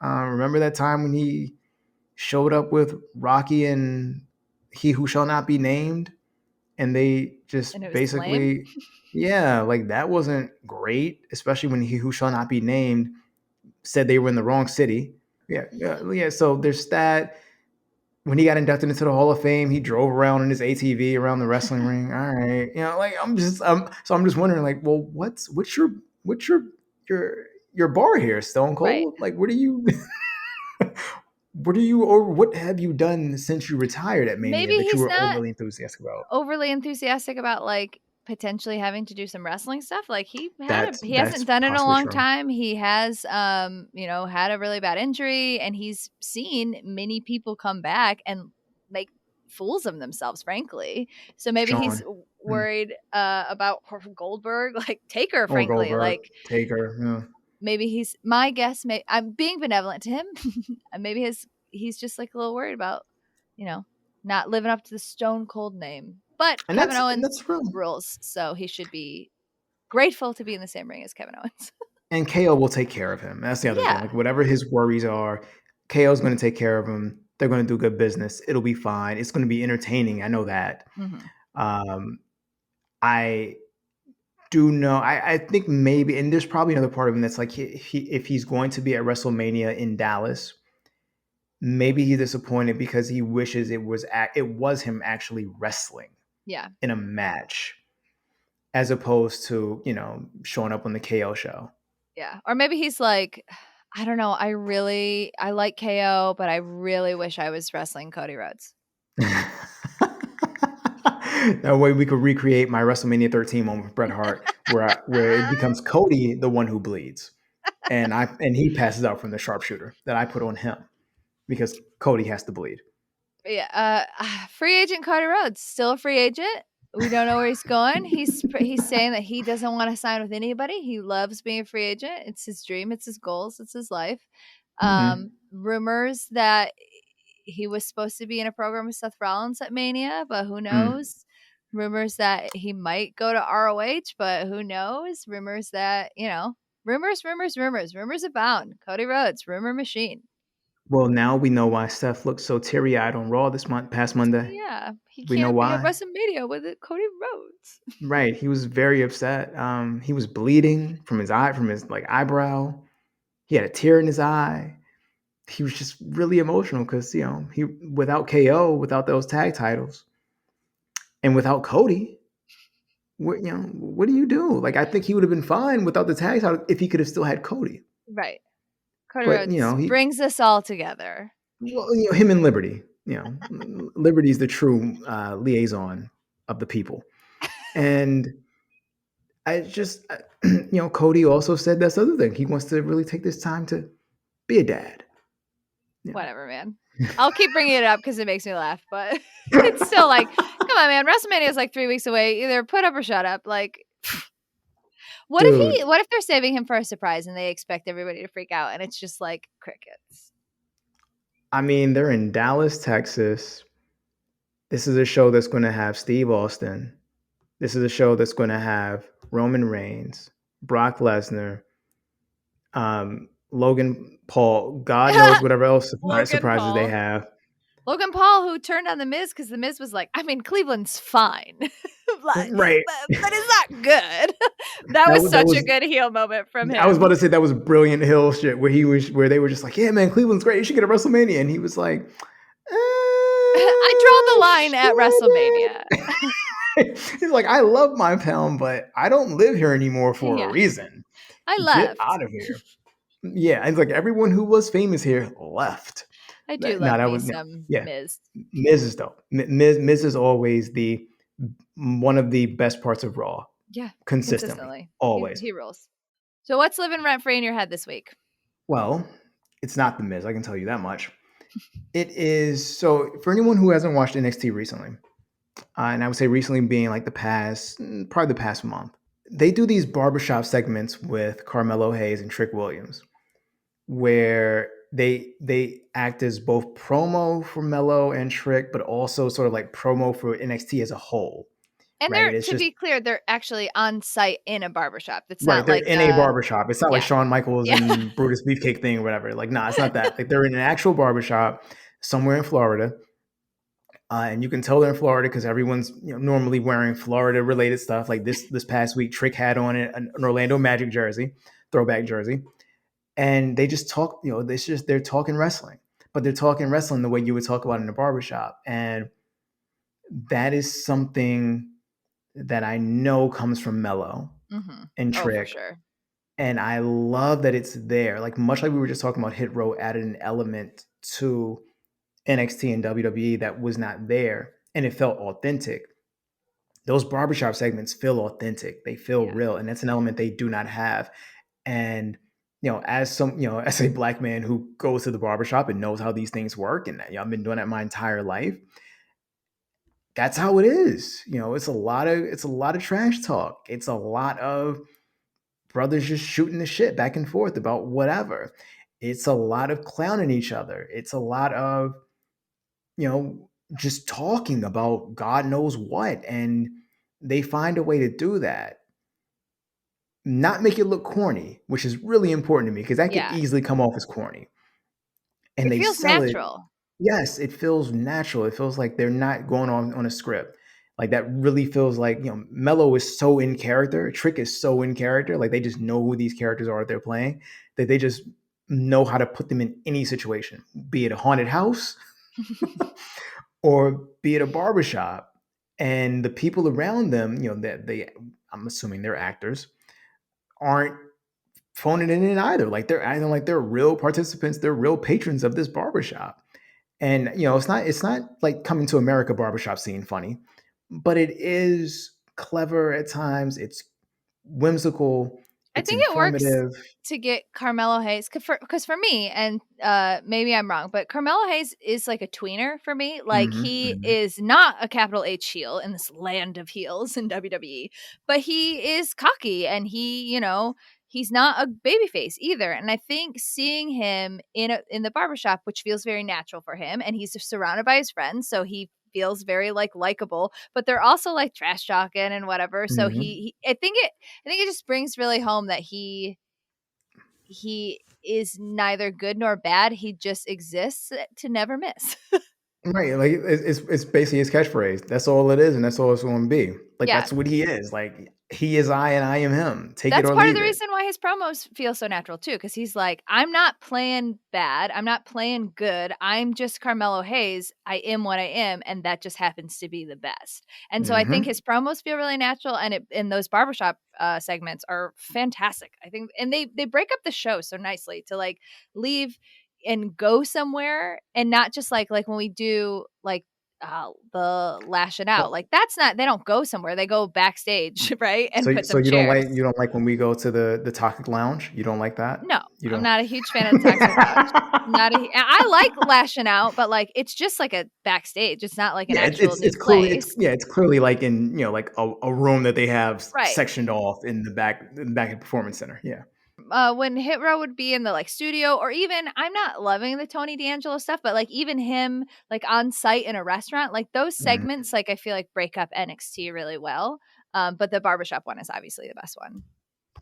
Remember that time when he showed up with Rocky and He Who Shall Not Be Named, and they just basically, yeah, like that wasn't great, especially when He Who Shall Not Be Named said they were in the wrong city. Yeah. So there's that. When he got inducted into the Hall of Fame, he drove around in his ATV around the wrestling ring. All right, like I'm just wondering, like, well, what's your bar here, Stone Cold? Right. Like, what what have you done since you retired at Mania Maybe that you he's were not overly enthusiastic about? overly enthusiastic about like potentially having to do some wrestling stuff. Like he That's hasn't done it in a possibly long true. time. He has had a really bad injury, and he's seen many people come back and make fools of themselves, frankly. So maybe he's worried about Goldberg, like Taker, frankly. Goldberg, like Taker. Yeah. Maybe my guess, I'm being benevolent to him. And maybe he's just like a little worried about, not living up to the Stone Cold name. But And Kevin Owens that's true. rules, so he should be grateful to be in the same ring as Kevin Owens. And KO will take care of him. That's the other thing. Yeah. Like whatever his worries are, KO is going to take care of him. They're going to do good business. It'll be fine. It's going to be entertaining. I know that. I do know. I think maybe, and there's probably another part of him that's like, if he's going to be at WrestleMania in Dallas, maybe he's disappointed because he wishes it was him actually wrestling. Yeah. In a match, as opposed to showing up on the KO show. Yeah, or maybe he's like, I don't know. I like KO, but I really wish I was wrestling Cody Rhodes. That way we could recreate my WrestleMania 13 moment with Bret Hart, where it becomes Cody the one who bleeds, and he passes out from the sharpshooter that I put on him because Cody has to bleed. Yeah, free agent Cody Rhodes, still a free agent. We don't know where he's going. He's saying that he doesn't want to sign with anybody. He loves being a free agent. It's his dream. It's his goals. It's his life. Rumors that he was supposed to be in a program with Seth Rollins at Mania, but who knows? Rumors that he might go to ROH, but who knows? Rumors that, rumors abound. Cody Rhodes, rumor machine. Well, now we know why Seth looked so teary-eyed on Raw past Monday. Yeah, he We know can't be at why. WrestleMania with Cody Rhodes. Right, he was very upset. He was bleeding from his eye, from his like eyebrow. He had a tear in his eye. He was just really emotional because he without KO, without those tag titles, and without Cody, what do you do? Like I think he would have been fine without the tag title if he could have still had Cody. Right. Cody But Rhodes he brings us all together. well, him and Liberty, Liberty is the true liaison of the people, and I just Cody also said this other thing. He wants to really take this time to be a dad. Whatever, man. I'll keep bringing it up because it makes me laugh, but it's still like, come on, man. WrestleMania is like 3 weeks away. Either put up or shut up. Like, what Dude, if they're saving him for a surprise and they expect everybody to freak out and it's just like crickets? I mean, they're in Dallas, Texas. This is a show that's going to have Steve Austin. This is a show that's going to have Roman Reigns, Brock Lesnar, Logan Paul. God knows whatever else Logan surprises they Paul. have. Logan Paul, who turned on The Miz because The Miz was like, I mean, Cleveland's fine. Like, Right. but it's not good. That was such a good heel moment from him. I was about to say that was brilliant heel shit where they were just like, yeah, man, Cleveland's great. You should get a WrestleMania. And he was like, I draw the line at WrestleMania. He's like, I love my town, but I don't live here anymore for a Yeah. reason. I Get left. out of here. Yeah, it's like everyone who was famous here left. I do No, love that me was some yeah. Miz. Miz is dope. Miz is always one of the best parts of Raw. Yeah, Consistently. Always. He rules. So what's living rent free in your head this week? Well, it's not the Miz. I can tell you that much. It is so for anyone who hasn't watched NXT recently, and I would say recently being like probably the past month, they do these barbershop segments with Carmelo Hayes and Trick Williams, where they act as both promo for Melo and Trick, but also sort of like promo for NXT as a whole. And right? be clear, they're actually on site in a barbershop. It's right. not They're like in a barbershop. It's not like Shawn Michaels Yeah. and Brutus Beefcake thing or whatever. Like, nah, it's not that. Like, they're in an actual barbershop somewhere in Florida. And you can tell they're in Florida because everyone's normally wearing Florida related stuff. Like this past week, Trick had on an Orlando Magic jersey, throwback jersey, and they just talk. They're talking wrestling, but they're talking wrestling the way you would talk about in a barbershop, and that is something that I know comes from Melo and Trick. Oh, for sure. And I love that it's there. Like much like we were just talking about, Hit Row added an element to NXT and WWE that was not there, and it felt authentic. Those barbershop segments feel authentic. They feel real, and that's an element they do not have. And as as a Black man who goes to the barbershop and knows how these things work, and I've been doing that my entire life, that's how it is. It's a lot of trash talk. It's a lot of brothers just shooting the shit back and forth about whatever. It's a lot of clowning each other. It's a lot of just talking about God knows what. And they find a way to do that. Not make it look corny, which is really important to me because that could easily come off as corny. And it they feels sell natural. Yes, it feels natural. It feels like they're not going on a script. Like that really feels like, Melo is so in character. Trick is so in character. Like they just know who these characters are they're playing, that they just know how to put them in any situation, be it a haunted house or be it a barbershop. And the people around them, I'm assuming they're actors, aren't phoning it in either. Like they're acting like they're real participants, they're real patrons of this barbershop. And it's not like Coming to America barbershop scene funny, but it is clever at times. It's whimsical. It's I think informative. it works to get Carmelo Hayes because for me, and maybe I'm wrong, but Carmelo Hayes is like a tweener for me. Like he is not a capital H heel in this land of heels in WWE, but he is cocky and he's not a babyface either. And I think seeing him in the barbershop, which feels very natural for him, and he's surrounded by his friends, so he feels very likable, but they're also like trash talking and whatever. So I think it just brings really home that he he is neither good nor bad. He just exists to never miss. Right, like it's basically his catchphrase. That's all it is, and that's all it's going to be. Like Yeah. that's what he is. Like he is I, and I am him. Take it That's or part of leave the it. reason why his promos feel so natural too, because he's like, I'm not playing bad, I'm not playing good, I'm just Carmelo Hayes. I am what I am, and that just happens to be the best. And so I think his promos feel really natural, and those barbershop segments are fantastic. I think, and they break up the show so nicely to like leave and go somewhere, and not just like when we do like the lashing out, Well, like that's not, they don't go somewhere, they go backstage, right, and put so some you don't chairs. like when we go to the Toxic Lounge? You don't like that? No, You I'm don't. not a huge fan of the Toxic Lounge. I like lashing out, but like it's just like a backstage. It's not like an Yeah, actual new it's clearly place. it's clearly like in like a room that they have Right. sectioned off in the back of the performance center. Yeah. When Hit Row would be in the like studio, or even, I'm not loving the Tony D'Angelo stuff, but like even him like on site in a restaurant, like those Mhm. segments, like I feel like break up NXT really well. But the barbershop one is obviously the best one.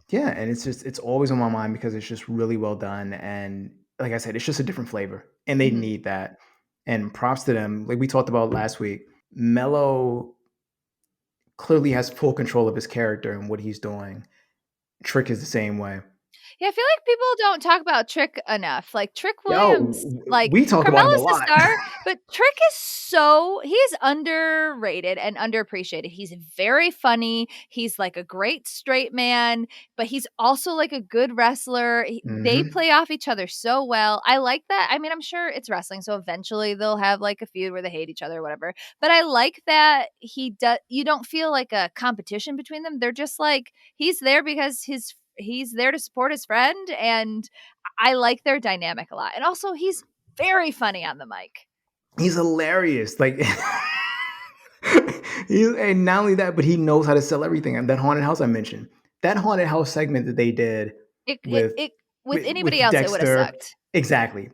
Yeah, and it's always on my mind because it's just really well done, and like I said, it's just a different flavor, and they Mhm. need that. And props to them. Like we talked about last week, Mello clearly has full control of his character and what he's doing. Trick is the same way. Yeah, I feel like people don't talk about Trick enough. Like Trick Williams, Yo, like we talk about him a Carmelo's the lot. star, but Trick is he is underrated and underappreciated. He's very funny. He's like a great straight man, but he's also like a good wrestler. They Hmm. play off each other so well. I like that. I mean, I'm sure it's wrestling, so eventually they'll have like a feud where they hate each other or whatever. But I like that he does. You don't feel like a competition between them. They're just like, he's there because he's there to support his friend, and I like their dynamic a lot. And also he's very funny on the mic. He's hilarious. Like and not only that, but he knows how to sell everything. And that haunted house I mentioned, that haunted house segment that they did It it, with it with anybody with else it would have Dexter, sucked. exactly.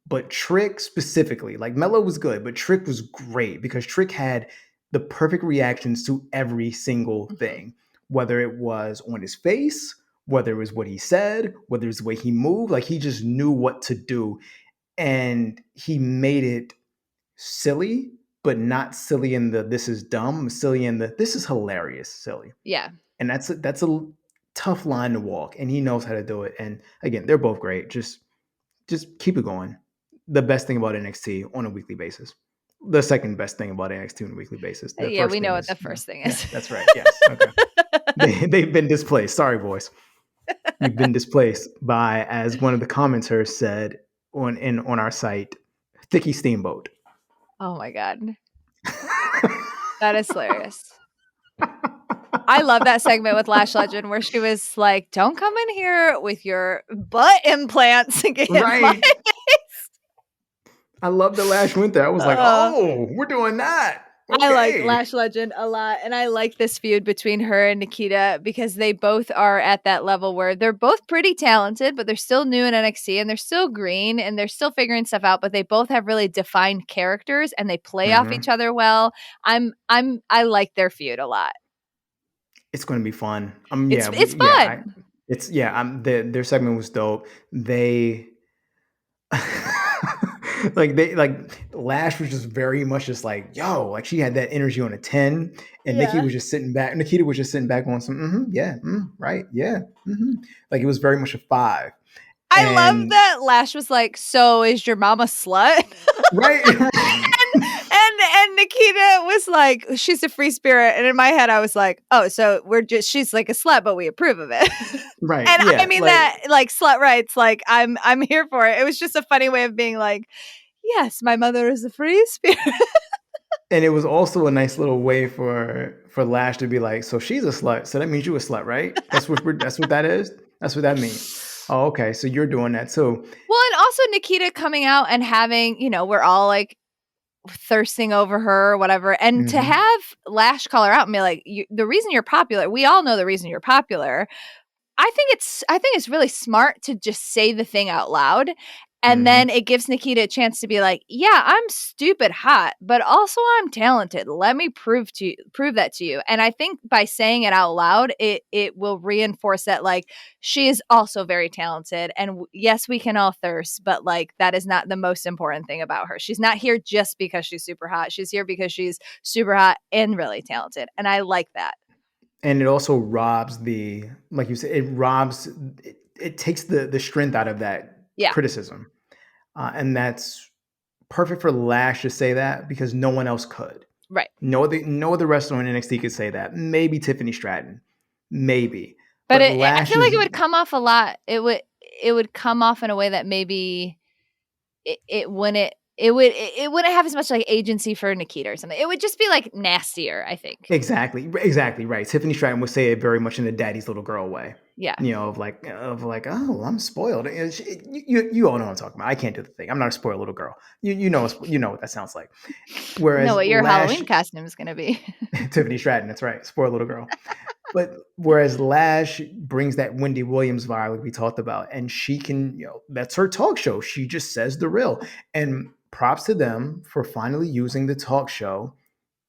But Trick specifically, like Mello was good, but Trick was great because Trick had the perfect reactions to every single Mhm. thing, whether it was on his face, whether it was what he said, whether it was the way he moved. Like he just knew what to do, and he made it silly, but not silly in the this is dumb, silly in the this is hilarious, silly. Yeah. And that's a tough line to walk, and he knows how to do it. And again, they're both great. Just keep it going. The best thing about NXT on a weekly basis. The second best thing about NXT on a weekly basis. The Yeah, first we know thing what the is, first thing yeah, is. that's right. Yes. Okay. They've been displaced. Sorry, boys. You've been displaced by, as one of the commenters said on our site, Thicky Steamboat. Oh my god. That is hilarious. I love that segment with Lash Legend where she was like, "Don't come in here with your butt implants and get my Right. I love the Lash went there. I was like, uh, oh, we're doing that. I like Okay. Lash Legend a lot, and I like this feud between her and Nikita because they both are at that level where they're both pretty talented, but they're still new in NXT and they're still green and they're still figuring stuff out, but they both have really defined characters and they play off each Mhm. other well. I like their feud a lot. It's going to be fun. It's fun. Their segment was dope. They like Lash was just very much just like, yo, like she had that energy on a 10, and Nikki Yeah. was just sitting back. Nikita was just sitting back on some, yeah, right, yeah. Like it was very much a 5. I love And that Lash was like, "So is your mom a slut?" right. and Nikita was like, "She's a free spirit." And in my head, I was like, "Oh, so she's like a slut, but we approve of it." Right. And I Yeah. mean Like, that like slut rights, like I'm here for it. It was just a funny way of being like, "Yes, my mother is a free spirit." and it was also a nice little way for Lash to be like, so she's a slut, so that means you a slut, right? That's what that is. That's what that means. Oh, okay. So you're doing that too. Well, and also Nikita coming out and having, we're all like thirsting over her or whatever, and to Hmm. have Lash call her out and be like, the reason you're popular, we all know the reason you're popular. I think it's really smart to just say the thing out loud. And then it gives Nikita a chance to be like, yeah, I'm stupid hot, but also I'm talented. Let me prove that to you. And I think by saying it out loud, it will reinforce that, like, she is also very talented. And yes, we can all thirst, but like that is not the most important thing about her. She's not here just because she's super hot. She's here because she's super hot and really talented. And I like that. And it also robs like you said, it takes the strength out of that criticism. And that's perfect for Lash to say that because no one else could. Right. No other wrestler in NXT could say that. Maybe Tiffany Stratton. Maybe. But I feel like it would come off a lot. It would come off in a way that maybe it wouldn't have as much like agency for Nikita or something. It would just be like nastier, I think. Exactly right. Tiffany Stratton would say it very much in the daddy's little girl way. Yeah. Of like, oh, I'm spoiled. You all know what I'm talking about. I can't do the thing. I'm not a spoiled little girl. You know what that sounds like. Whereas know what your Halloween costume is going to be. Tiffany Stratton, that's right. Spoiled little girl. But whereas Lash brings that Wendy Williams vibe like we talked about, and she can, that's her talk show. She just says the real. And props to them for finally using the talk show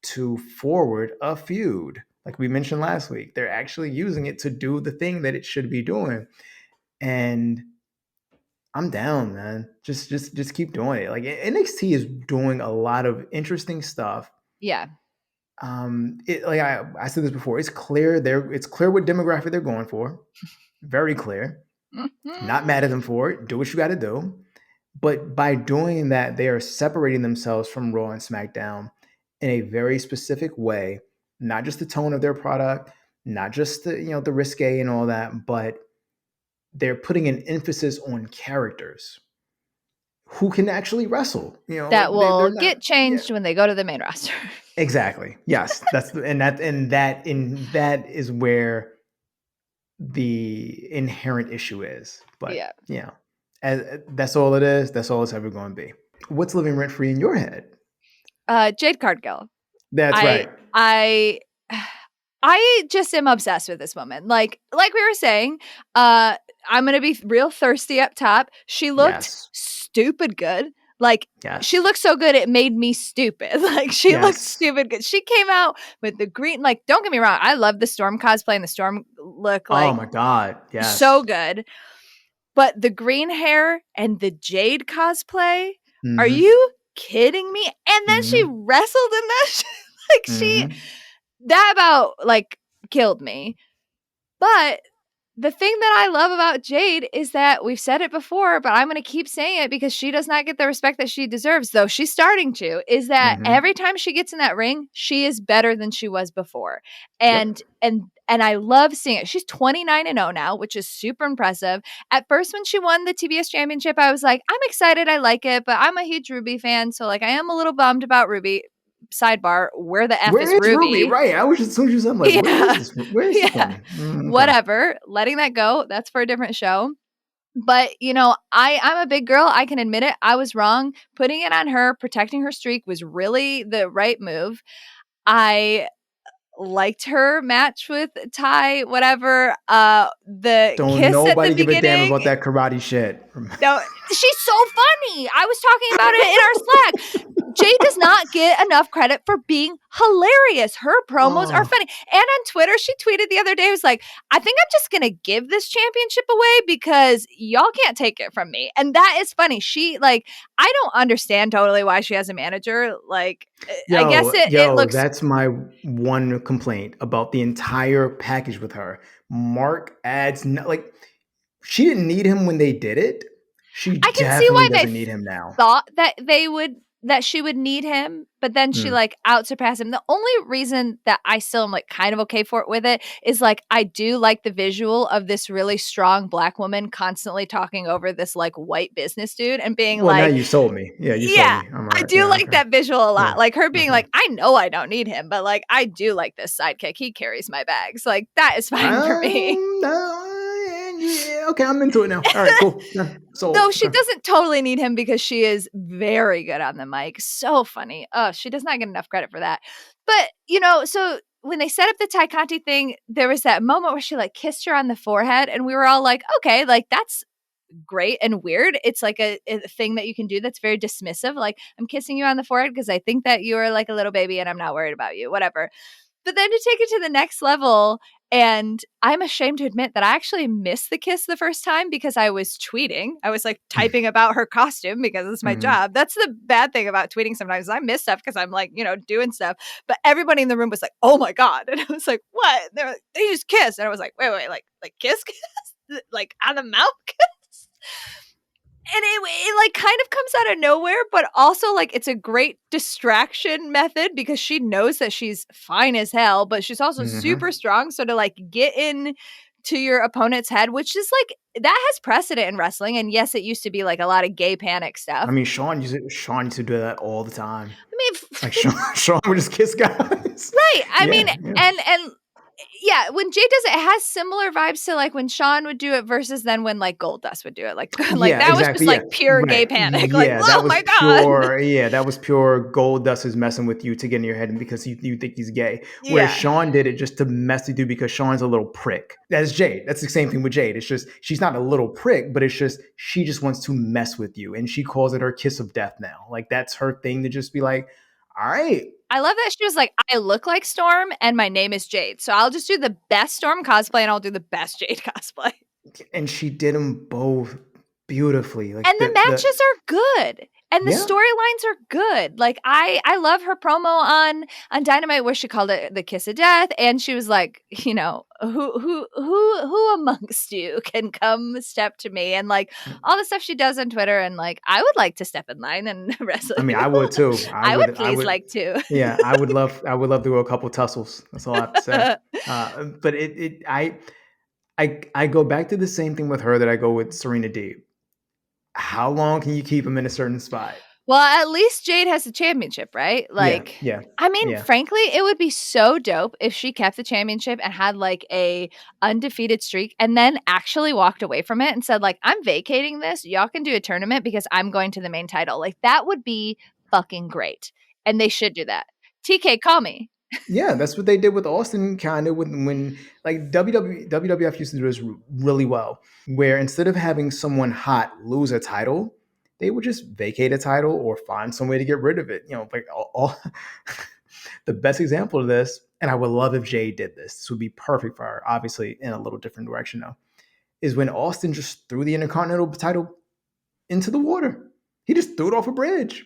to forward a feud. Like we mentioned last week, they're actually using it to do the thing that it should be doing. And I'm down, man. Just keep doing it. Like NXT is doing a lot of interesting stuff. Yeah. Like I said this before, it's clear what demographic they're going for. Very clear. Not mad at them for it. Do what you got to do. But by doing that, they are separating themselves from Raw and SmackDown in a very specific way. Not just the tone of their product, not just the risque and all that, but they're putting an emphasis on characters who can actually wrestle. That will get changed when they go to the main roster. Exactly. Yes, that is where the inherent issue is. But that's all it is. That's all it's ever going to be. What's living rent free in your head? Jade Cargill. That's right. I just am obsessed with this woman. Like we were saying, I'm going to be real thirsty up top. She looked stupid good. Like she looked so good, it made me stupid. Like she looked stupid good. She came out with the green, like, don't get me wrong. I love the Storm cosplay and the Storm look. Like, oh my God. Yes. So good. But the green hair and the Jade cosplay, are you kidding me? And then she wrestled in that like that about like killed me. But the thing that I love about Jade is that we've said it before, but I'm going to keep saying it because she does not get the respect that she deserves, though she's starting to, is that every time she gets in that ring, she is better than she was before. And I love seeing it. She's 29-0 now, which is super impressive. At first, when she won the TBS championship, I was like, I'm excited. I like it, but I'm a huge Ruby fan. So like, I am a little bummed about Ruby. Sidebar, where the F is Ruby? Right. I was just so I'm like, where is this one? Okay. Whatever. Letting that go. That's for a different show. But, I'm a big girl. I can admit it. I was wrong. Putting it on her, protecting her streak was really the right move. I liked her match with Ty, whatever. The don't kiss nobody at the give a damn about that karate shit. No, she's so funny. I was talking about it in our Slack. Jade does not get enough credit for being hilarious. Her promos are funny. And on Twitter, she tweeted the other day, was like, I think I'm just going to give this championship away because y'all can't take it from me. And that is funny. She, like, I don't understand totally why she has a manager. Like, I guess it looks... That's my one complaint about the entire package with her. Mark adds, like, she didn't need him when they did it. I can see why doesn't need him now. Thought that she would need him, but then she like out surpassed him. The only reason that I still am like kind of okay for it with it is like I do like the visual of this really strong black woman constantly talking over this like white business dude and being now you sold me. Yeah, you sold me. I do like that visual a lot. Like her being like, I know I don't need him, but like I do like this sidekick. He carries my bags. Like that is fine for me. Yeah, okay, I'm into it now. All right, cool. So, though she doesn't totally need him because she is very good on the mic. So funny. She does not get enough credit for that. But, so when they set up the Ty Conti thing, there was that moment where she like kissed her on the forehead and we were all like, okay, like that's great and weird. It's like a thing that you can do that's very dismissive. Like, I'm kissing you on the forehead because I think that you're like a little baby and I'm not worried about you, whatever. But then to take it to the next level, and I'm ashamed to admit that I actually missed the kiss the first time because I was tweeting. I was like typing about her costume because it's my job. That's the bad thing about tweeting sometimes. I miss stuff because I'm like, doing stuff. But everybody in the room was like, oh my God. And I was like, what? They're like, they just kissed. And I was like, wait, like kiss? Like on the mouth kiss? And it like kind of comes out of nowhere, but also like it's a great distraction method because she knows that she's fine as hell, but she's also super strong. So to like get in to your opponent's head, which is like that has precedent in wrestling. And yes, it used to be like a lot of gay panic stuff. I mean, Sean used to do that all the time. I mean, like Sean would just kiss guys, right? I mean, and yeah, when Jade does it, it has similar vibes to like when Sean would do it versus then when like Goldust would do it. Like, like that was just like pure gay panic. Like, oh my God. Yeah, that was pure Goldust is messing with you to get in your head and because you think he's gay. Whereas Sean did it just to mess with you because Sean's a little prick. That's Jade. That's the same thing with Jade. It's just she's not a little prick, but it's just she just wants to mess with you. And she calls it her kiss of death now. Like that's her thing to just be like, all right. I love that she was like, I look like Storm and my name is Jade. So I'll just do the best Storm cosplay and I'll do the best Jade cosplay. And she did them both beautifully. Like and the matches are good. And the storylines are good. Like I love her promo on Dynamite where she called it the kiss of death, and she was like, who amongst you can come step to me, and like all the stuff she does on Twitter, and like I would like to step in line and wrestle. I mean, I would too. I would like to. Yeah, I would love to go a couple tussles. That's all I have to say. But I go back to the same thing with her that I go with Serena Deeb. How long can you keep them in a certain spot? Well, at least Jade has the championship, right? Like, I mean, frankly, it would be so dope if she kept the championship and had like a undefeated streak and then actually walked away from it and said like, I'm vacating this. Y'all can do a tournament because I'm going to the main title. Like that would be fucking great. And they should do that. TK, call me. Yeah, that's what they did with Austin, kind of when like WWF used to do this really well, where instead of having someone hot lose a title, they would just vacate a title or find some way to get rid of it. Like all the best example of this, and I would love if Jay did this. This would be perfect for her, obviously in a little different direction though, is when Austin just threw the Intercontinental title into the water. He just threw it off a bridge,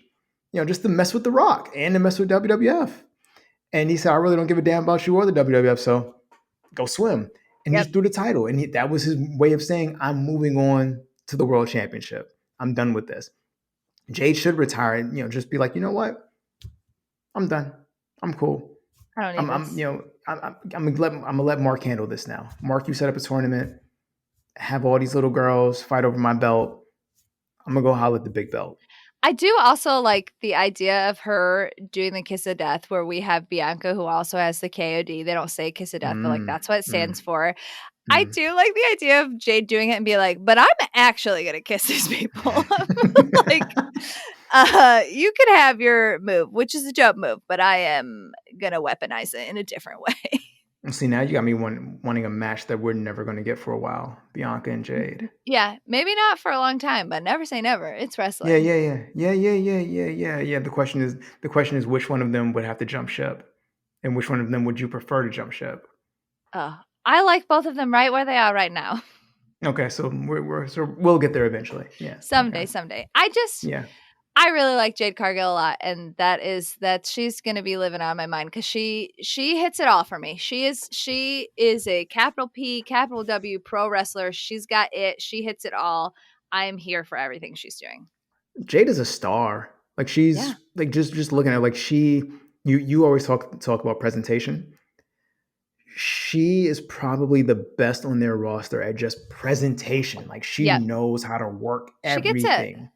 just to mess with The Rock and to mess with WWF. And he said, I really don't give a damn about you or the WWF, so go swim. And he just threw the title. And that was his way of saying, I'm moving on to the World Championship. I'm done with this. Jade should retire and, just be like, you know what? I'm done. I'm cool. I don't I'm gonna let Mark handle this now. Mark, you set up a tournament, have all these little girls fight over my belt. I'm going to go holler at the big belt. I do also like the idea of her doing the kiss of death where we have Bianca who also has the KOD. They don't say kiss of death, but like that's what it stands for. I do like the idea of Jade doing it and be like, but I'm actually going to kiss these people. Like, you can have your move, which is a dope move, but I am going to weaponize it in a different way. See, now you got me wanting a match that we're never going to get for a while. Bianca and Jade. Yeah, maybe not for a long time, but never say never. It's wrestling. Yeah. The question is which one of them would have to jump ship, and which one of them would you prefer to jump ship? I like both of them right where they are right now. Okay, so we'll get there eventually. Yeah, someday. I really like Jade Cargill a lot, and that she's gonna be living on my mind because she hits it all for me. She is a capital P, capital W pro wrestler. She's got it. She hits it all. I am here for everything she's doing. Jade is a star. Like she's like just looking at like you always talk about presentation. She is probably the best on their roster at just presentation. Like she knows how to work everything. She gets it.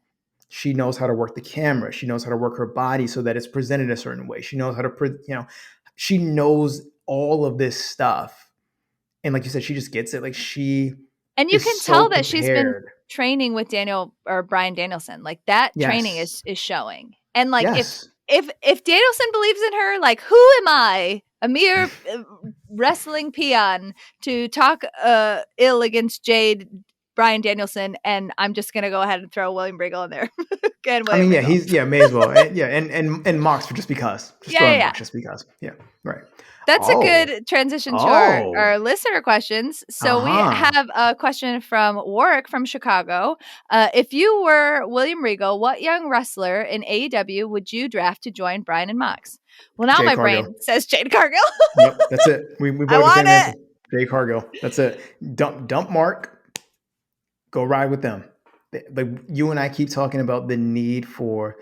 She knows how to work the camera. She knows how to work her body so that it's presented a certain way. She knows how to, she knows all of this stuff. And like you said, she just gets it. Like and you can tell that she's been training with Bryan Danielson. Like that training is showing. And like if Danielson believes in her, like who am I, a mere wrestling peon, to talk ill against Jade Bryan Danielson, and I'm just gonna go ahead and throw William Regal in there. And I William mean, Regal. may as well. And Mox for just because. Just Yeah, throw yeah, in yeah. Mox just because. Yeah, right. That's a Oh, good transition to oh, our listener questions. So we uh-huh. have a question from Warwick from Chicago. If you were William Regal, what young wrestler in AEW would you draft to join Bryan and Mox? Well, now Jade my Cargill. brain says Jade Cargill. Yep, that's it. We I both the want same answer. it. Jade Cargill. That's it. Dump Mark. Go ride with them. Like you and I keep talking about the need for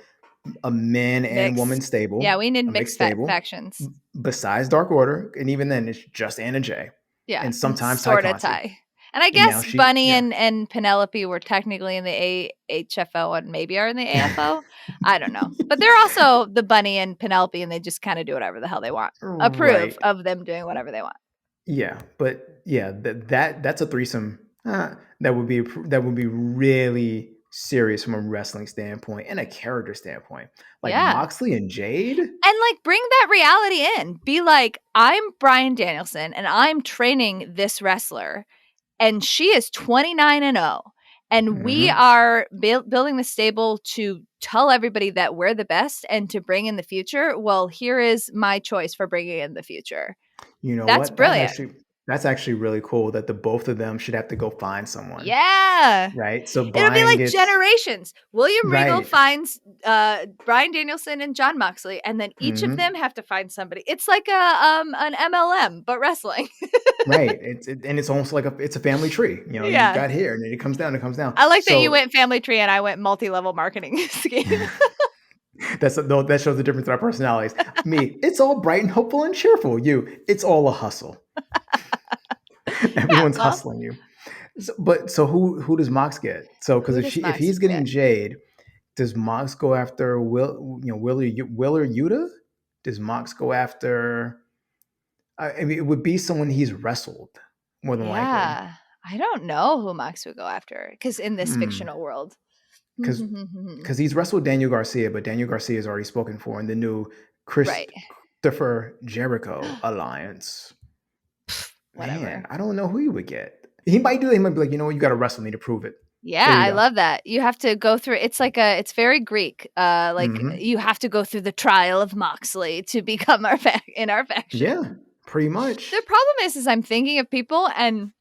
a man and woman Mixed. stable, Yeah, we need a mixed mixed stable, factions. besides Dark Order, and even then it's just Anna Jay, Yeah, and and sometimes Ty sort of Conti. tie. And I And now guess Bunny yeah. and Penelope were technically in the HFO and maybe are in the AFO. I don't know. But they're also the Bunny and Penelope, and they just kind of do whatever the hell they want. Approve Right. of them doing whatever they want. Yeah, but yeah, that's a threesome. That would be really serious from a wrestling standpoint and a character standpoint. Like Yeah. Moxley and Jade. And like bring that reality in. Be like, I'm Bryan Danielson and I'm training this wrestler. And she is 29-0. And we Mm-hmm. are building the stable to tell everybody that we're the best and to bring in the future. Well, here is my choice for bringing in the future. You know That's what? brilliant. That's actually really cool that the both of them should have to go find someone, Yeah. right? So It'll be Brian like gets generations. William Regal right. finds Bryan Danielson and John Moxley, and then each of them have to find somebody. It's like an MLM, but wrestling. Right. And it's almost like it's a family tree. You know, you Yeah. got here and then it comes down, it comes down. I like that you So went family tree and I went multi-level marketing scheme. that shows the difference in our personalities. Me, it's all bright and hopeful and cheerful. You, it's all a hustle. Everyone's well, hustling you. So who does Mox get? So because who does if Mox he's getting get? Jade, does Mox go after Willer Yuta? Does Mox go after? I mean, it would be someone he's wrestled more than likely. Yeah. I don't know who Mox would go after because in this fictional world. Because he's wrestled Daniel Garcia, but Daniel Garcia is already spoken for in the new Right. Christopher Jericho alliance. Whatever. Man, I don't know who he would get. He might be like, you know what, you got to wrestle me to prove it. Yeah, I love that. You have to go through it's very Greek. You have to go through the trial of Moxley to become in our faction. Yeah, pretty much. The problem is I'm thinking of people and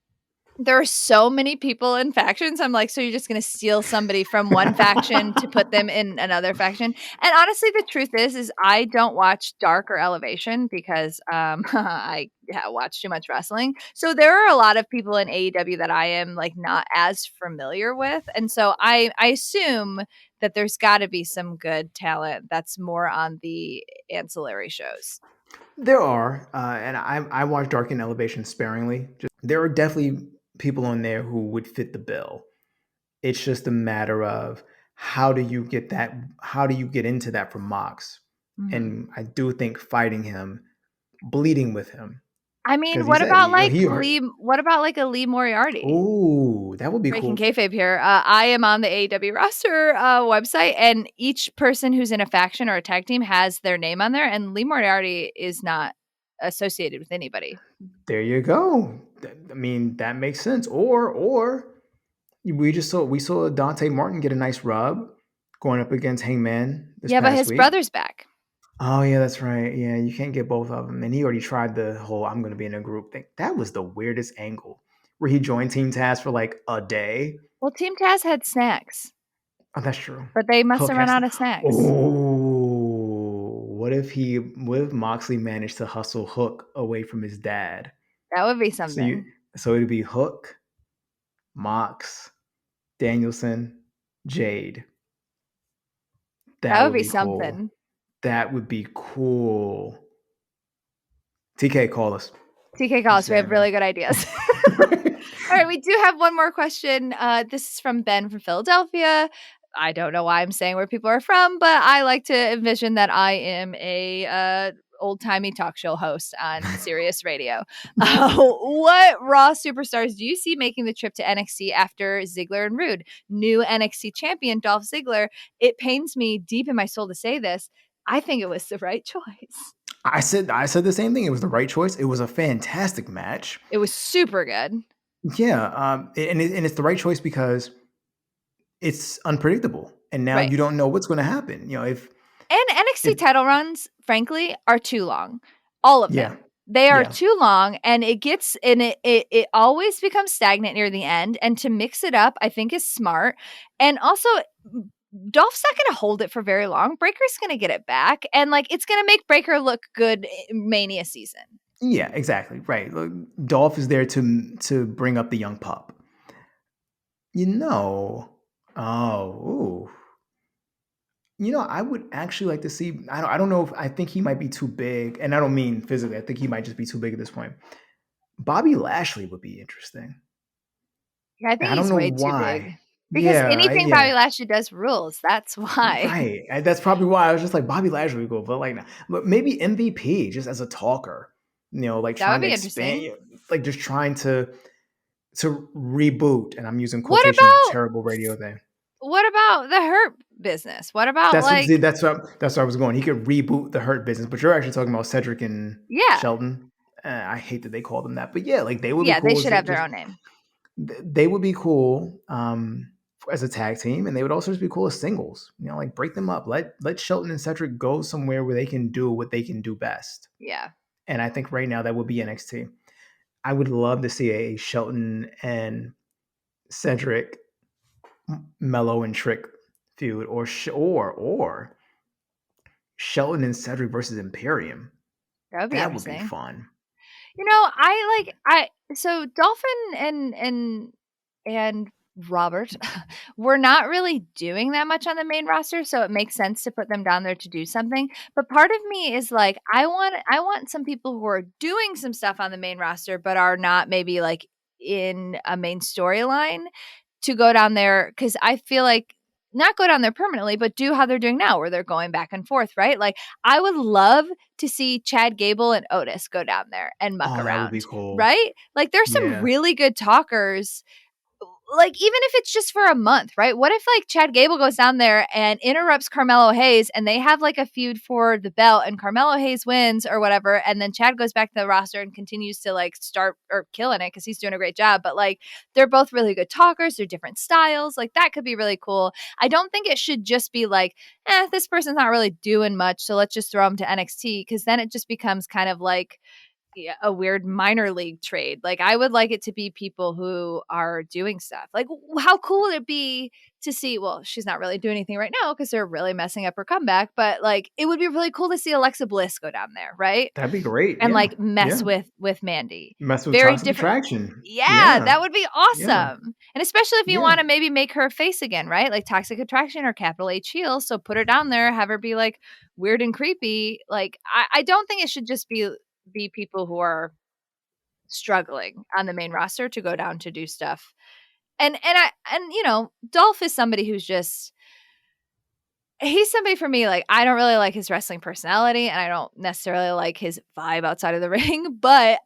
there are so many people in factions. I'm like, so you're just going to steal somebody from one faction to put them in another faction? And honestly, the truth is I don't watch Dark or Elevation because I watch too much wrestling. So there are a lot of people in AEW that I am like not as familiar with. And so I assume that there's got to be some good talent that's more on the ancillary shows. There are, and I watch Dark and Elevation sparingly. There are definitely people on there who would fit the bill. It's just a matter of how do you get into that from Mox? And I do think fighting him, bleeding with him. I mean, what about like a Lee Moriarty? Oh, that would be Breaking cool. kayfabe here. I am on the AEW roster website, and each person who's in a faction or a tag team has their name on there, and Lee Moriarty is not associated with anybody. There you go. I mean, that makes sense. Or we saw Dante Martin get a nice rub going up against Hangman this past but his week. brother's back. Oh yeah, that's right. Yeah, you can't get both of them. And he already tried the whole "I'm going to be in a group" thing. That was the weirdest angle, where he joined Team Taz for like a day. Well, Team Taz had snacks. Oh, that's true. But they must have run out of snacks. Oh, what if Moxley managed to hustle Hook away from his dad? That would be something. So it'd be Hook, Mox, Danielson, Jade. That would be cool. something. That would be cool. TK, call us. TK, call us. We have really good ideas. All right, we do have one more question. This is from Ben from Philadelphia. I don't know why I'm saying where people are from, but I like to envision that I am a old-timey talk show host on Sirius Radio. What Raw superstars do you see making the trip to NXT after Ziggler and Rude? New NXT champion Dolph Ziggler. It pains me deep in my soul to say this. I think it was the right choice. I said the same thing. It was the right choice. It was a fantastic match. It was super good. Yeah, and it's the right choice because it's unpredictable, and now Right. you don't know what's going to happen. If And NXT if title runs, frankly, are too long. All of yeah, them. They are yeah, too long, and it always becomes stagnant near the end. And to mix it up, I think is smart. And also, Dolph's not going to hold it for very long. Breaker's going to get it back, and like it's going to make Breaker look good Mania season. yeah, exactly right. Look, Dolph is there to bring up the young pup. You know, oh, ooh. I would actually like to see. I don't know if I think he might be too big, and I don't mean physically. I think he might just be too big at this point. Bobby Lashley would be interesting. Yeah, I think I don't he's know way too big. why. Because Yeah, anything yeah, Bobby Lashley does rules. That's why. right. That's probably why I was just like Bobby Lashley would go, but like, but maybe MVP just as a talker. Like That would trying to be expand, interesting. like just trying to reboot. And I'm using What quotation, about terrible radio thing. the Hurt business? What about That's what like that's where I was going. He could reboot the Hurt Business, but you're actually talking about Cedric and yeah. Shelton. I hate that they call them that, but yeah, like they would be Yeah, they cool should as have their just own name. they would be cool as a tag team, and they would also just be cool as singles. Like break them up. Let Shelton and Cedric go somewhere where they can do what they can do best. Yeah. And I think right now that would be NXT. I would love to see a Shelton and Cedric, Mello and Trick feud, or Shelton and Cedric versus Imperium. That would be That would be interesting. fun. I so Dolphin and Robert were not really doing that much on the main roster, so it makes sense to put them down there to do something. But part of me is like, I want some people who are doing some stuff on the main roster, but are not maybe like in a main storyline to go down there because I feel like not go down there permanently, but do how they're doing now, where they're going back and forth, right? Like I would love to see Chad Gable and Otis go down there and muck Oh, that would be around, cool. right? Like there's some Yeah. really good talkers like even if it's just for a month, right? What if like Chad Gable goes down there and interrupts Carmelo Hayes and they have like a feud for the belt and Carmelo Hayes wins or whatever and then Chad goes back to the roster and continues to like start or killing it cuz he's doing a great job, but like they're both really good talkers, they're different styles. Like that could be really cool. I don't think it should just be like, this person's not really doing much, so let's just throw him to NXT cuz then it just becomes kind of like a weird minor league trade. Like I would like it to be people who are doing stuff. Like how cool would it be to see, well, she's not really doing anything right now because they're really messing up her comeback, but like it would be really cool to see Alexa Bliss go down there, right? That'd be great. And Yeah. like mess Yeah. with Mandy. Mess with Very toxic different. attraction. Yeah, Yeah. that would be Yeah. awesome. And especially if you Yeah. want to maybe make her a face again, right? Like Toxic Attraction or Capital H Heel. So put her down there, have her be like weird and creepy. Like I don't think it should just be people who are struggling on the main roster to go down to do stuff. And Dolph is somebody who's just he's somebody for me, like I don't really like his wrestling personality and I don't necessarily like his vibe outside of the ring, but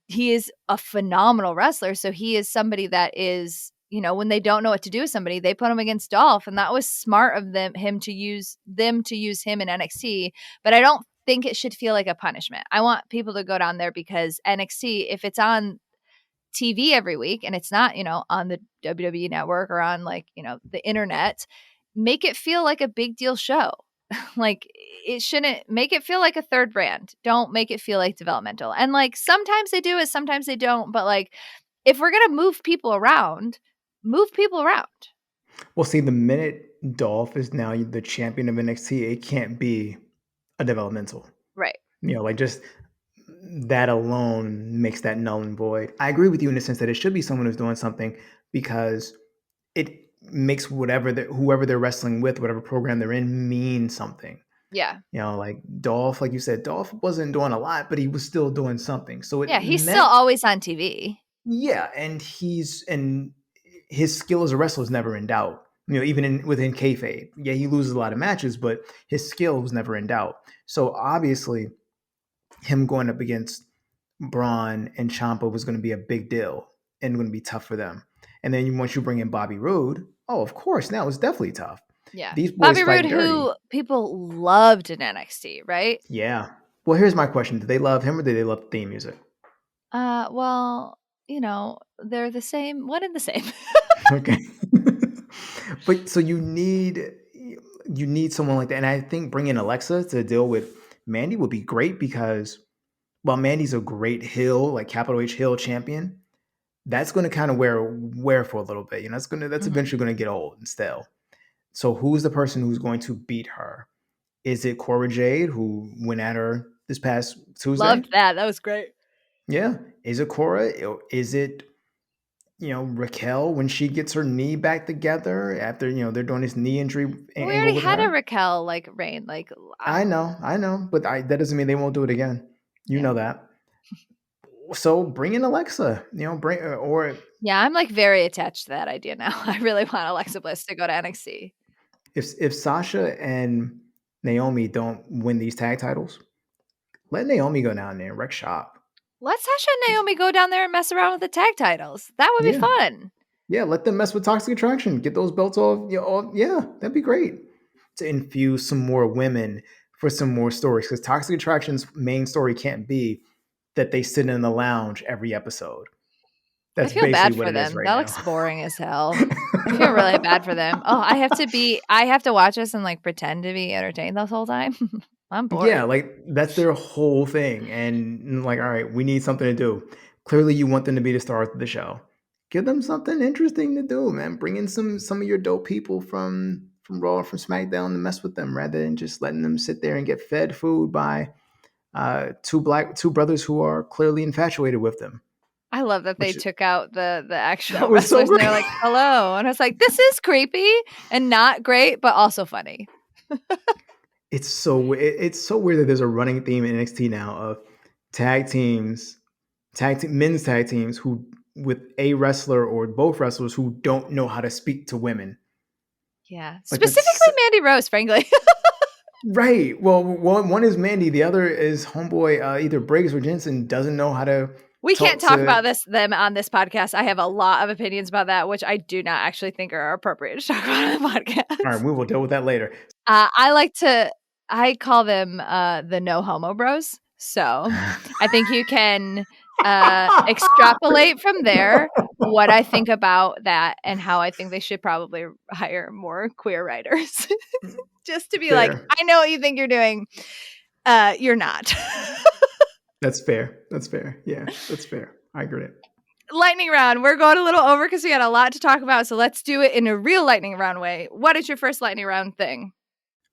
he is a phenomenal wrestler. So he is somebody that is, when they don't know what to do with somebody, they put him against Dolph. And that was smart of him to use him in NXT. But I don't think it should feel like a punishment. I want people to go down there because NXT, if it's on TV every week and it's not, on the WWE network or on like, the internet, make it feel like a big deal show. Like it shouldn't make it feel like a third brand. Don't make it feel like developmental. And like sometimes they do it, sometimes they don't. But like if we're gonna move people around, move people around. Well, see, the minute Dolph is now the champion of NXT, it can't be a developmental. Right. Like just that alone makes that null and void. I agree with you in the sense that it should be someone who's doing something because it makes whoever they're wrestling with, whatever program they're in, mean something. Yeah. Like Dolph, like you said, Dolph wasn't doing a lot, but he was still doing something. So it He's still meant, always on TV. yeah, and his skill as a wrestler is never in doubt. Even within kayfabe, yeah, he loses a lot of matches, but his skill was never in doubt. So obviously, him going up against Braun and Ciampa was going to be a big deal and going to be tough for them. And then once you bring in Bobby Roode, oh, of course, now it's definitely tough. Yeah. These boys Bobby fight Roode, dirty. who people loved in NXT, right? Yeah. Well, here's my question: did they love him or did they love the theme music? Well, they're the same, one and the same. Okay. But so you need someone like that, and I think bringing Alexa to deal with Mandy would be great because while Mandy's a great heel, like capital H heel champion, that's going to kind of wear for a little bit. That's Mhm. eventually going to get old and stale. So who's the person who's going to beat her? Is it Cora Jade, who went at her this past Tuesday? Loved that. That was great. Yeah. Is it Cora? Is it Raquel when she gets her knee back together after they're doing this knee injury Well, we angle already with had a her? Raquel reign. I know, but that doesn't mean they won't do it again. You Yeah. know that. So bring in Alexa. Bring or Yeah, I'm very attached to that idea now. I really want Alexa Bliss to go to NXT. if Sasha and Naomi don't win these tag titles, let Naomi go down there and wreck shop. Let Sasha and Naomi go down there and mess around with the tag titles. That would be Yeah, fun. yeah. Let them mess with Toxic Attraction. Get those belts off. Yeah, that'd be great. To infuse some more women for some more stories, because Toxic Attraction's main story can't be that they sit in the lounge every episode. I That's feel basically bad what for it is them. right That now. looks boring as hell. I feel really bad for them. Oh, I have to watch this and pretend to be entertained the whole time. I'm Yeah, bored. like that's their whole thing. And like, all right, we need something to do. Clearly you want them to be the stars of the show. Give them something interesting to do, man. Bring in some of your dope people from Raw or from SmackDown to mess with them rather than just letting them sit there and get fed food by two brothers who are clearly infatuated with them. I love that they Which took out the that actual was so wrestlers and great. they're like, "Hello," and I was like, "This is creepy and not great, but also funny." It's so weird that there's a running theme in NXT now of tag teams, men's tag teams who with a wrestler or both wrestlers who don't know how to speak to women. Yeah, Like that's specifically Mandy Rose, frankly. right. Well, one is Mandy, the other is homeboy either Briggs or Jensen doesn't know how to We can't talk talk to. about them on this podcast. I have a lot of opinions about that, which I do not actually think are appropriate to talk about on the All right, podcast. we will deal with that later. I call them the no homo bros. So I think you can extrapolate from there what I think about that and how I think they should probably hire more queer writers. Just to be like, Fair. I know what you think you're doing. You're not. That's fair. That's fair. Yeah, that's fair. I agree. Lightning round. We're going a little over because we got a lot to talk about. So let's do it in a real lightning round way. What is your first lightning round thing?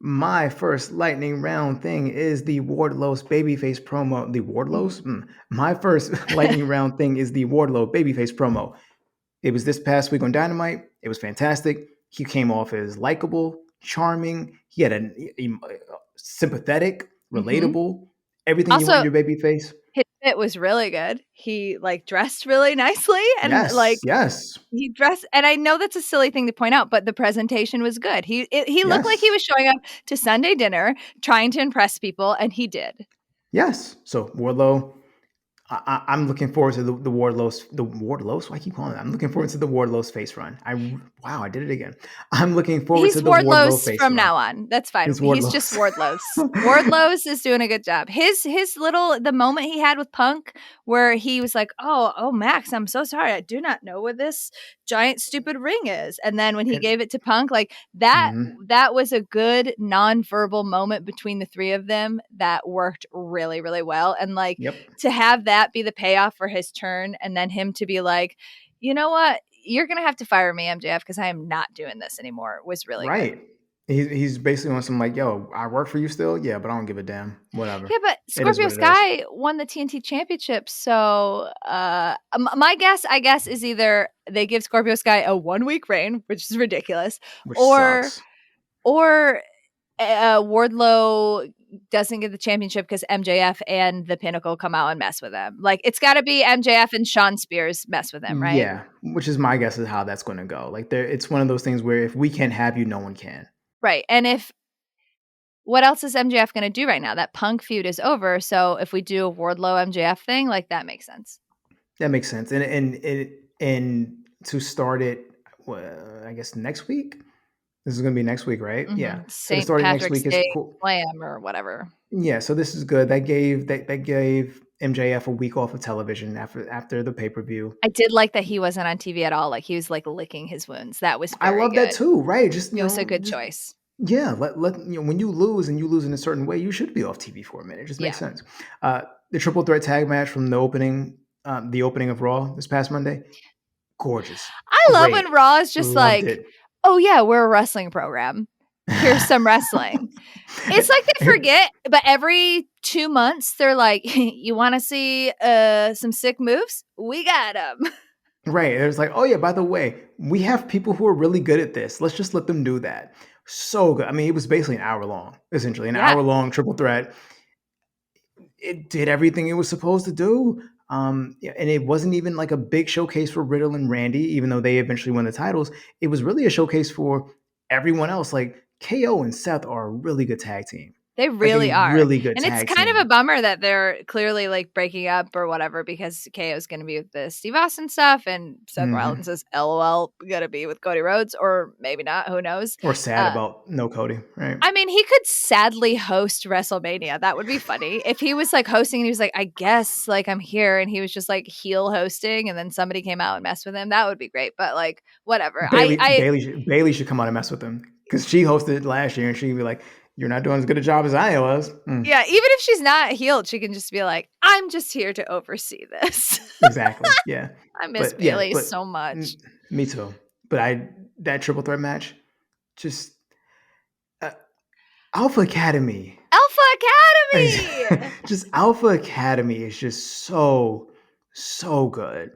My first lightning round thing is the Wardlow's Babyface promo. The Wardlow's? My first lightning round thing is the Wardlow Babyface promo. It was this past week on Dynamite. It was fantastic. He came off as likable, charming. He had a sympathetic, Mm-hmm. relatable, everything you want Also, in your babyface. his fit was really good. He dressed really nicely and Yes, yes, he dressed, and I know that's a silly thing to point out, but the presentation was good. He looked like he yes. was showing up to Sunday dinner trying to impress people, and he did. Yes. So Wardlow, I'm looking forward to the Wardlow's. Why I keep calling it? I'm looking forward to the Wardlow's face run. I did it again. I'm looking forward to He's the Wardlow Wardlow's face from run. now on. That's fine. It's He's just Wardlow's. Wardlow's. Wardlow's is doing a good job. His the moment he had with Punk where he was like, "Oh, Max, I'm so sorry. I do not know where this giant stupid ring is." And then when he And, gave it to Punk, that mhm. that was a good nonverbal moment between the three of them that worked really, really well. And Yep. to have that be the payoff for his turn and then him to be like, "You know what? You're going to have to fire me, MJF, because I am not doing this anymore," was really good. Right. He's basically on some like, yo, I work for you still, yeah, but I don't give a damn. Whatever. Yeah, but It is Scorpio what it is. Sky won the TNT Championship, so my guess, I guess, is either they give Scorpio Sky a 1 week reign, which is ridiculous, Which or sucks. or Wardlow doesn't get the championship because MJF and the Pinnacle come out and mess with him. It's got to be MJF and Sean Spears mess with him, right? Yeah, which is my guess is how that's going to go. Like there, it's one of those things where if we can't have you, no one can. Right. And if what else is MJF going to do right now? That Punk feud is over. So if we do a Wardlow MJF thing, that makes sense. That makes sense. And to start it, I guess next week. This is going to be next week, right? Yeah. So to St. start it next Patrick's week is Day cool. Slam or whatever. Yeah. So this is good. That gave MJF a week off of television after the pay-per-view. I did like that he wasn't on TV at all. Like he was like licking his wounds. That was I very love that good. too, right? Just It was a good choice. yeah, let when you lose and you lose in a certain way, you should be off TV for a minute. It just makes sense. The triple threat tag match from the opening of Raw this past Monday, gorgeous. I love when Raw is just Loved like, it. oh yeah, we're a wrestling program. Here's some wrestling. It's like they forget, but every 2 months they're like, you want to see some sick moves? We got them. Right. It was like, oh yeah, by the way, we have people who are really good at this. Let's just let them do that. So good. I mean, it was basically an hour long, essentially, an hour long triple threat. It did everything it was supposed to do. And it wasn't even like a big showcase for Riddle and Randy, even though they eventually won the titles. It was really a showcase for everyone else. Like KO and Seth are a really good tag team. They really are. Really good and tag it's kind team. of a bummer that they're clearly like breaking up or whatever, because KO is going to be with the Steve Austin stuff and Seth Rollins is LOL going to be with Cody Rhodes, or maybe not. Who knows? Or sad about no Cody, right? I mean, he could sadly host WrestleMania. That would be funny. If he was like hosting and he was like, I guess like I'm here, and he was just like heel hosting and then somebody came out and messed with him, that would be great. But like, whatever. Bailey should come out and mess with him, because she hosted last year and she'd be like, you're not doing as good a job as I was. Yeah, even if she's not healed, she can just be like, I'm just here to oversee this. Exactly. Yeah. I miss Bailey so much. Me too. But that triple threat match, just Alpha Academy. Just Alpha Academy is just so good.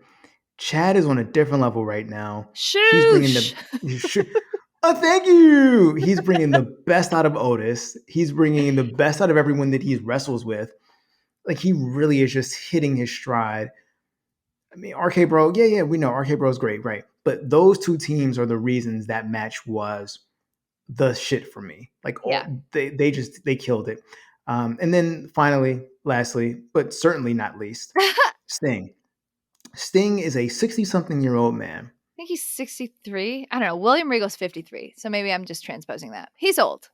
Chad is on a different level right now. He's bringing the thank you. He's bringing the best out of Otis. He's bringing the best out of everyone that he wrestles with. Like, he really is just hitting his stride. I mean, RK Bro, yeah, we know RK Bro is great, right? But those two teams are the reasons that match was the shit for me. Like, they killed it. And then finally, lastly, but certainly not least, Sting. Sting is a 60-something-year-old man. I think he's 63. I don't know. William Regal's 53. So maybe I'm just transposing that. He's old.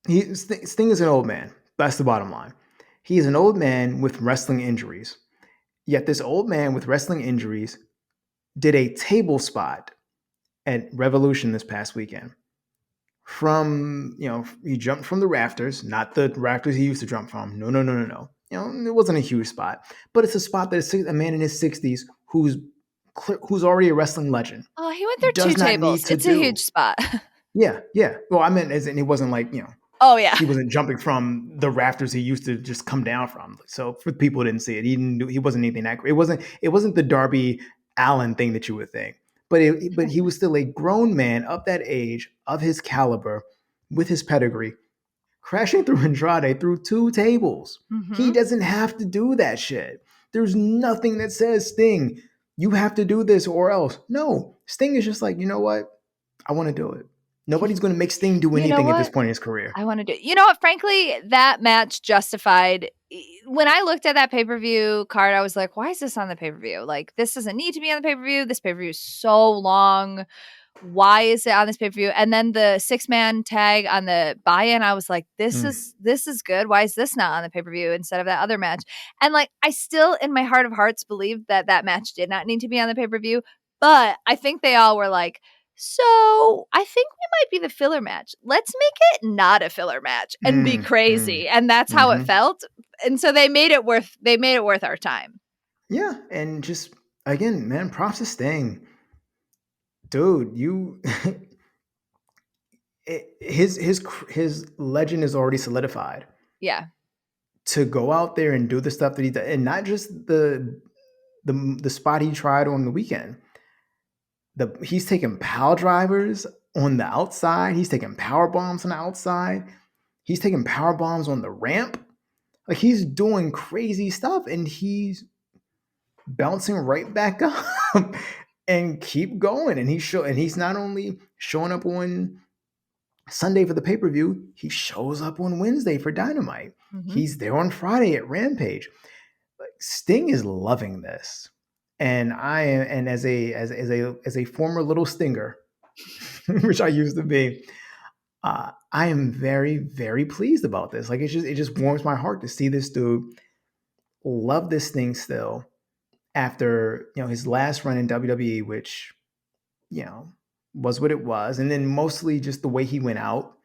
Sting is an old man. That's the bottom line. He is an old man with wrestling injuries. Yet this old man with wrestling injuries did a table spot at Revolution this past weekend. He jumped from the rafters, not the rafters he used to jump from. No. It wasn't a huge spot. But it's a spot that a man in his 60s who's already a wrestling legend. Oh, he went through 2 tables. It's a huge spot. Yeah. Well, I meant as in it wasn't like, oh yeah, he wasn't jumping from the rafters he used to just come down from. So for people who didn't see it, he wasn't anything that great. It wasn't the Darby Allin thing that you would think. But he was still a grown man of that age, of his caliber, with his pedigree, crashing through Andrade through 2 tables. He doesn't have to do that shit. There's nothing that says, Sting, you have to do this or else. No, Sting is just like, you know what? I want to do it. Nobody's going to make Sting do anything at this point in his career. I want to do it. You know what? Frankly, that match justified. When I looked at that pay-per-view card, I was like, why is this on the pay-per-view? Like, this doesn't need to be on the pay-per-view. This pay-per-view is so long. Why is it on this pay-per-view? And then the 6-man tag on the buy-in, I was like, this is good. Why is this not on the pay-per-view instead of that other match? And like, I still, in my heart of hearts, believe that match did not need to be on the pay-per-view. But I think they all were like, so I think we might be the filler match. Let's make it not a filler match and be crazy. And that's how it felt. And so they made it worth our time. Yeah. And just, again, man, props to Sting. Dude, his legend is already solidified. Yeah. To go out there and do the stuff that he did, and not just the spot he tried on the weekend. He's taking pile drivers on the outside. He's taking power bombs on the outside. He's taking power bombs on the ramp. Like, he's doing crazy stuff, and he's bouncing right back up and keep going. And he's not only showing up on Sunday for the pay-per-view, he shows up on Wednesday for Dynamite. He's there on Friday at Rampage. Like, Sting is loving this. And as a former little stinger, which I used to be, I am very, very pleased about this. Like, it just warms my heart to see this dude love this thing still after, his last run in WWE, which, you know, was what it was. And then mostly just the way he went out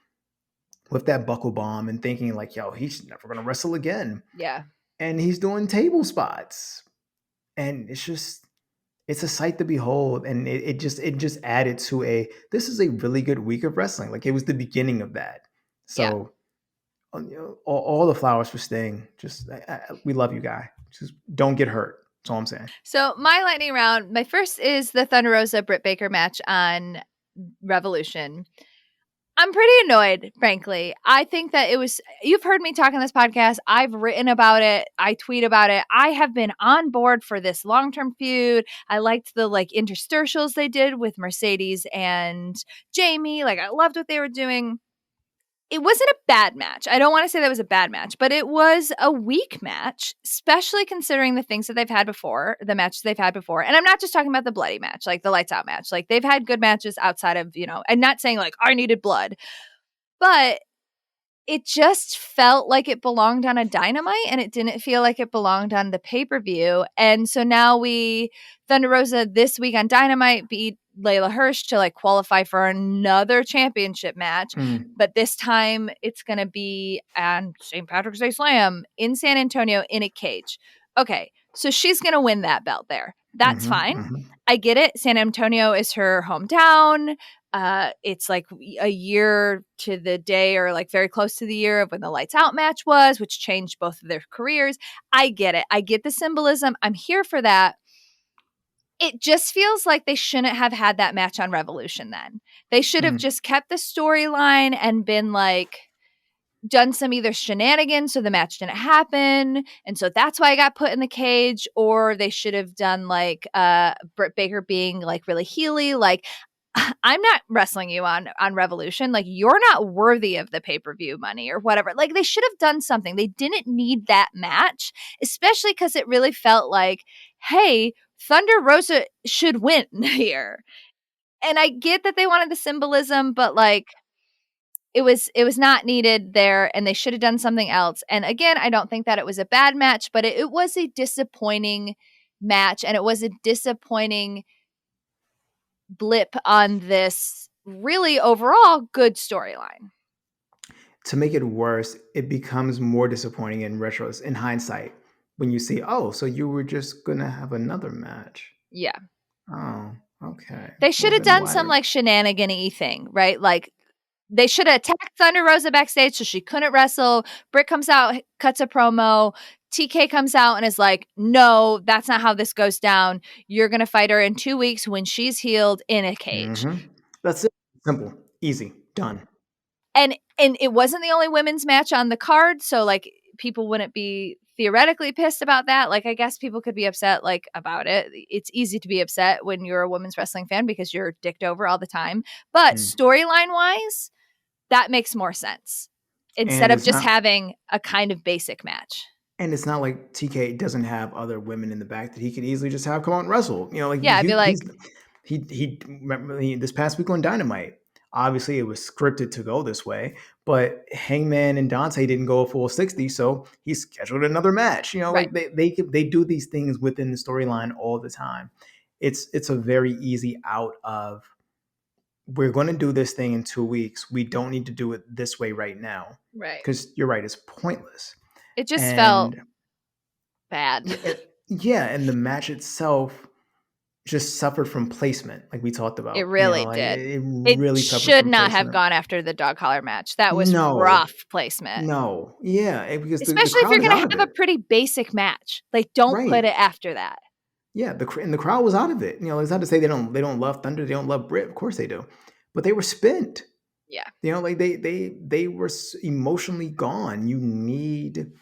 with that buckle bomb and thinking like, yo, he's never going to wrestle again. Yeah. And he's doing table spots. And it's a sight to behold. And it just added to this is a really good week of wrestling. Like it was the beginning of that. So all the flowers for Sting. Just we love you, guy. Just don't get hurt. That's all I'm saying. So my lightning round, my first is the Thunder Rosa Britt Baker match on Revolution. I'm pretty annoyed, frankly. I think that you've heard me talk on this podcast. I've written about it. I tweet about it. I have been on board for this long-term feud. I liked the interstitials they did with Mercedes and Jamie. I loved what they were doing. It wasn't a bad match. I don't want to say that was a bad match, but it was a weak match, especially considering the things that they've had before, the matches they've had before. And I'm not just talking about the bloody match, like the lights out match. They've had good matches outside of, and not saying I needed blood, but it just felt like it belonged on a Dynamite and it didn't feel like it belonged on the pay-per-view. And so now Thunder Rosa this week on Dynamite beat Layla Hirsch to qualify for another championship match. But this time it's going to be on St. Patrick's Day Slam in San Antonio in a cage. Okay, so she's going to win that belt there. That's fine. I get it. San Antonio is her hometown. It's a year to the day or very close to the year of when the lights out match was, which changed both of their careers. I get it. I get the symbolism. I'm here for that. It just feels like they shouldn't have had that match on Revolution then. They should have just kept the storyline and been done some either shenanigans so the match didn't happen. And so that's why I got put in the cage. Or they should have done Britt Baker being really heely. I'm not wrestling you on Revolution. You're not worthy of the pay-per-view money or whatever. They should have done something. They didn't need that match, especially because it really felt hey, Thunder Rosa should win here. And I get that they wanted the symbolism, but it was not needed there, and they should have done something else. And again, I don't think that it was a bad match, but it was a disappointing match, and it was a disappointing blip on this really overall good storyline. To make it worse, it becomes more disappointing in hindsight when you see, oh, so you were just gonna have another match. Yeah. Oh, okay. They should have done some shenanigan-y thing, right? They should have attacked Thunder Rosa backstage so she couldn't wrestle. Britt comes out, cuts a promo. TK comes out and is no, that's not how this goes down. You're going to fight her in 2 weeks when she's healed in a cage. That's it. Simple. Easy. Done. And it wasn't the only women's match on the card, so people wouldn't be theoretically pissed about that. I guess people could be upset about it. It's easy to be upset when you're a women's wrestling fan because you're dicked over all the time. But storyline wise, that makes more sense instead of just having a kind of basic match. And it's not like TK doesn't have other women in the back that he could easily just have come out and wrestle. I'd be he this past week on Dynamite. Obviously, it was scripted to go this way, but Hangman and Dante didn't go a full 60, so he scheduled another match. Right. They do these things within the storyline all the time. It's a very easy out of, we're going to do this thing in 2 weeks. We don't need to do it this way right now. Right. Because you're right, it's pointless. It just felt bad. And the match itself just suffered from placement, like we talked about. It really did. It really should not have gone after the dog collar match. That was rough placement. No. Yeah. Because especially if you're going to have a pretty basic match. Don't put it after that. Yeah. The crowd was out of it. It's not to say they don't love Thunder. They don't love Britt. Of course they do. But they were spent. Yeah. They were emotionally gone. You need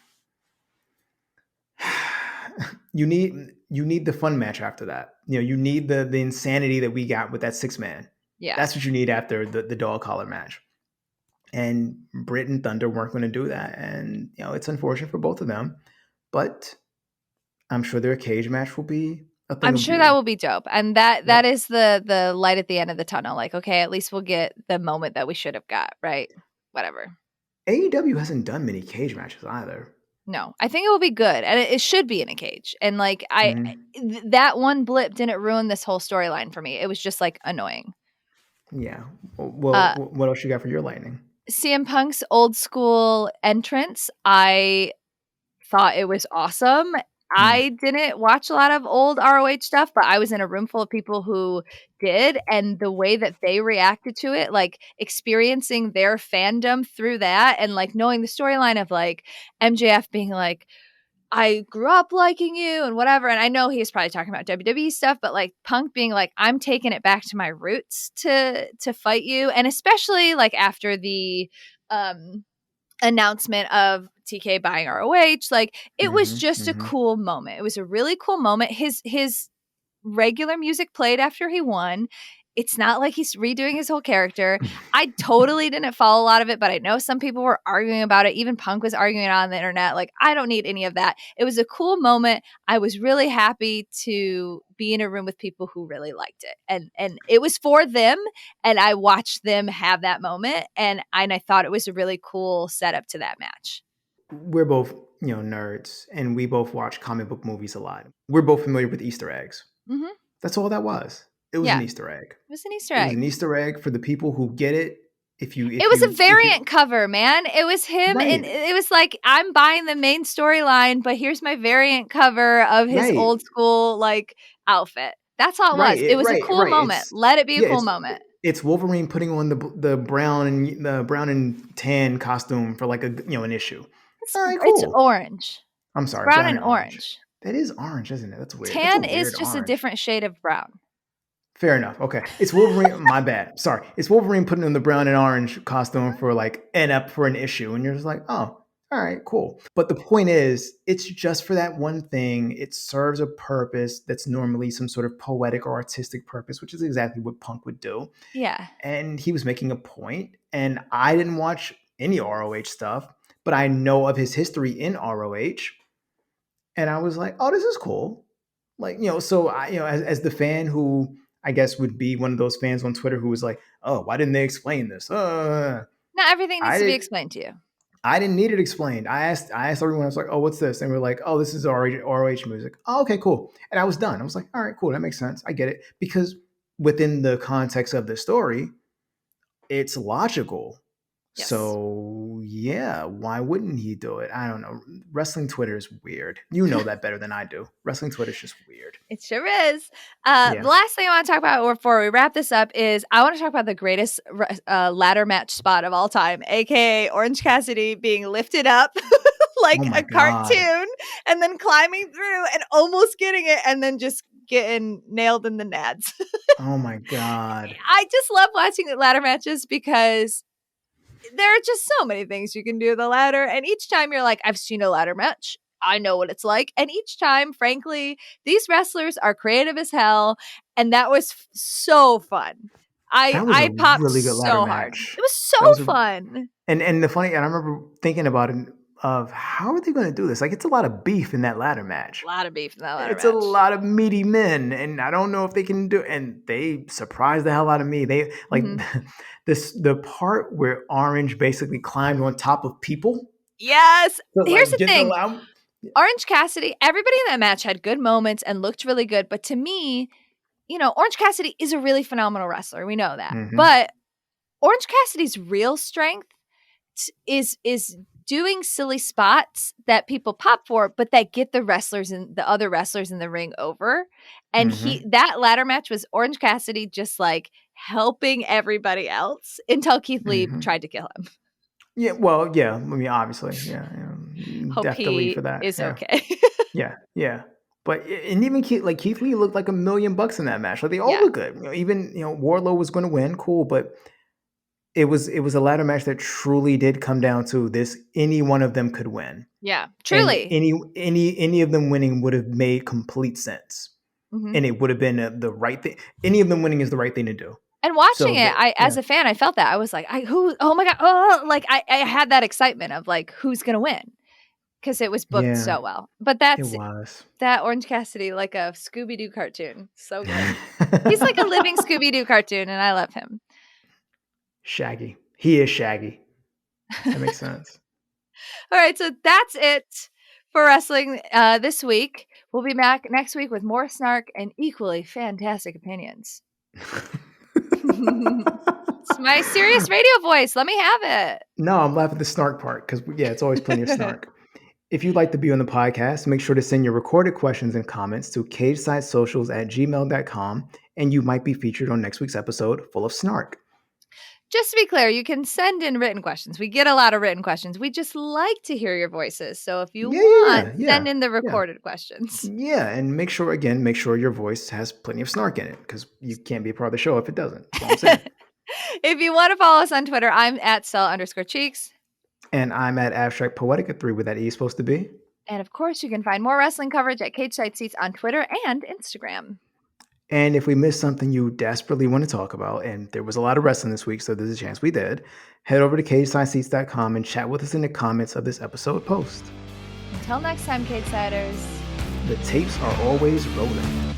the fun match after that. You need the insanity that we got with that 6-man. Yeah. That's what you need after the dog collar match. And Britt and Thunder weren't going to do that. And, it's unfortunate for both of them. But I'm sure their cage match will be a thing. I'm sure that will be dope. And that is the light at the end of the tunnel. Okay, at least we'll get the moment that we should have got, right? Whatever. AEW hasn't done many cage matches either. No, I think it will be good, and it should be in a cage. And like that one blip didn't ruin this whole storyline for me. It was just like annoying. Yeah. Well, what else you got for your lightning? CM Punk's old school entrance, I thought it was awesome. I didn't watch a lot of old ROH stuff, but I was in a room full of people who did. And the way that they reacted to it, like experiencing their fandom through that and like knowing the storyline of like MJF being like, I grew up liking you and whatever. And I know he was probably talking about WWE stuff, but like Punk being like, I'm taking it back to my roots to fight you. And especially like after the announcement of TK buying ROH, like it was just a cool moment. It was a really cool moment. His regular music played after he won. It's not like he's redoing his whole character. I totally didn't follow a lot of it, but I know some people were arguing about it. Even Punk was arguing on the internet. Like, I don't need any of that. It was a cool moment. I was really happy to be in a room with people who really liked it. And it was for them. And I watched them have that moment. And I thought it was a really cool setup to that match. We're both, nerds, and we both watch comic book movies a lot. We're both familiar with Easter eggs. Mm-hmm. That's all that was. It was an Easter egg. It was an Easter egg. It was an Easter egg for the people who get it. It was a variant cover, man. It was him, and it was like, I'm buying the main storyline, but here's my variant cover of his old school like outfit. That's all it was. It was a cool moment. Let it be a cool moment. It's Wolverine putting on the brown and tan costume for like an issue. All right, cool. It's orange. I'm sorry, brown and orange. That is orange, isn't it? That's weird. Tan is just a different shade of brown. Fair enough. Okay. It's Wolverine. My bad. Sorry. It's Wolverine putting on the brown and orange costume for up for an issue. And you're just like, oh, all right, cool. But the point is, it's just for that one thing. It serves a purpose that's normally some sort of poetic or artistic purpose, which is exactly what Punk would do. Yeah. And he was making a point. And I didn't watch any ROH stuff, but I know of his history in ROH. And I was like, oh, this is cool. Like, so I, as the fan who I guess would be one of those fans on Twitter who was like, oh, why didn't they explain this? Not everything needs to be explained to you. I didn't need it explained. I asked everyone, I was like, oh, what's this? And we're like, oh, this is ROH music. Oh, okay, cool. And I was done. I was like, all right, cool. That makes sense. I get it. Because within the context of the story, it's logical. Yes. So, yeah, why wouldn't he do it? I don't know. Wrestling Twitter is weird. You know that better than I do. Wrestling Twitter is just weird. It sure is. The last thing I want to talk about before we wrap this up is I want to talk about the greatest ladder match spot of all time, a.k.a. Orange Cassidy being lifted up like a cartoon and then climbing through and almost getting it and then just getting nailed in the nads. Oh, my God. I just love watching ladder matches because there are just so many things you can do with a ladder. And each time you're like, I've seen a ladder match. I know what it's like. And each time, frankly, these wrestlers are creative as hell. And that was so fun. I popped really good so hard. It was so fun. And the funny, and I remember thinking about it of how are they going to do this? Like, it's a lot of beef in that ladder match. A lot of beef in that ladder match. It's a lot of meaty men, and I don't know if they can do it. And they surprised the hell out of me. They like the part where Orange basically climbed on top of people. Yes. So, here's the thing. Orange Cassidy, everybody in that match had good moments and looked really good. But to me, Orange Cassidy is a really phenomenal wrestler. We know that. But Orange Cassidy's real strength is doing silly spots that people pop for, but that get the other wrestlers in the ring over. And that ladder match was Orange Cassidy just like helping everybody else until Keith Lee tried to kill him. Yeah, well, yeah. I mean, obviously, yeah. Hope he for that. Is okay. yeah. But and even Keith Lee looked like $1 million in that match. Like they all look good. Even Wardlow was going to win, cool, but it was a ladder match that truly did come down to this. Any one of them could win. Yeah, truly. And any of them winning would have made complete sense, and it would have been the right thing. Any of them winning is the right thing to do. And watching as a fan, I felt that. I was like, oh my God. Oh, like I had that excitement of like, who's going to win? Because it was booked so well. But that Orange Cassidy, like a Scooby-Doo cartoon. So good. He's like a living Scooby-Doo cartoon, and I love him. Shaggy. He is Shaggy. That makes sense. All right. So that's it for wrestling this week. We'll be back next week with more snark and equally fantastic opinions. It's my serious radio voice. Let me have it. No, I'm laughing at the snark part because, yeah, it's always plenty of snark. If you'd like to be on the podcast, make sure to send your recorded questions and comments to CagesideSocials@gmail.com, and you might be featured on next week's episode full of snark. Just to be clear, you can send in written questions. We get a lot of written questions. We just like to hear your voices. So if you send in the recorded questions. Yeah, and make sure your voice has plenty of snark in it, because you can't be a part of the show if it doesn't. That's all I'm saying. If you want to follow us on Twitter, I'm at Stella_Cheeks. And I'm at Abstract Poetica 3, where that E is supposed to be. And of course, you can find more wrestling coverage at Cageside Seats on Twitter and Instagram. And if we missed something you desperately want to talk about, and there was a lot of wrestling this week, so there's a chance we did, head over to CagesideSeats.com and chat with us in the comments of this episode post. Until next time, Cagesiders. The tapes are always rolling.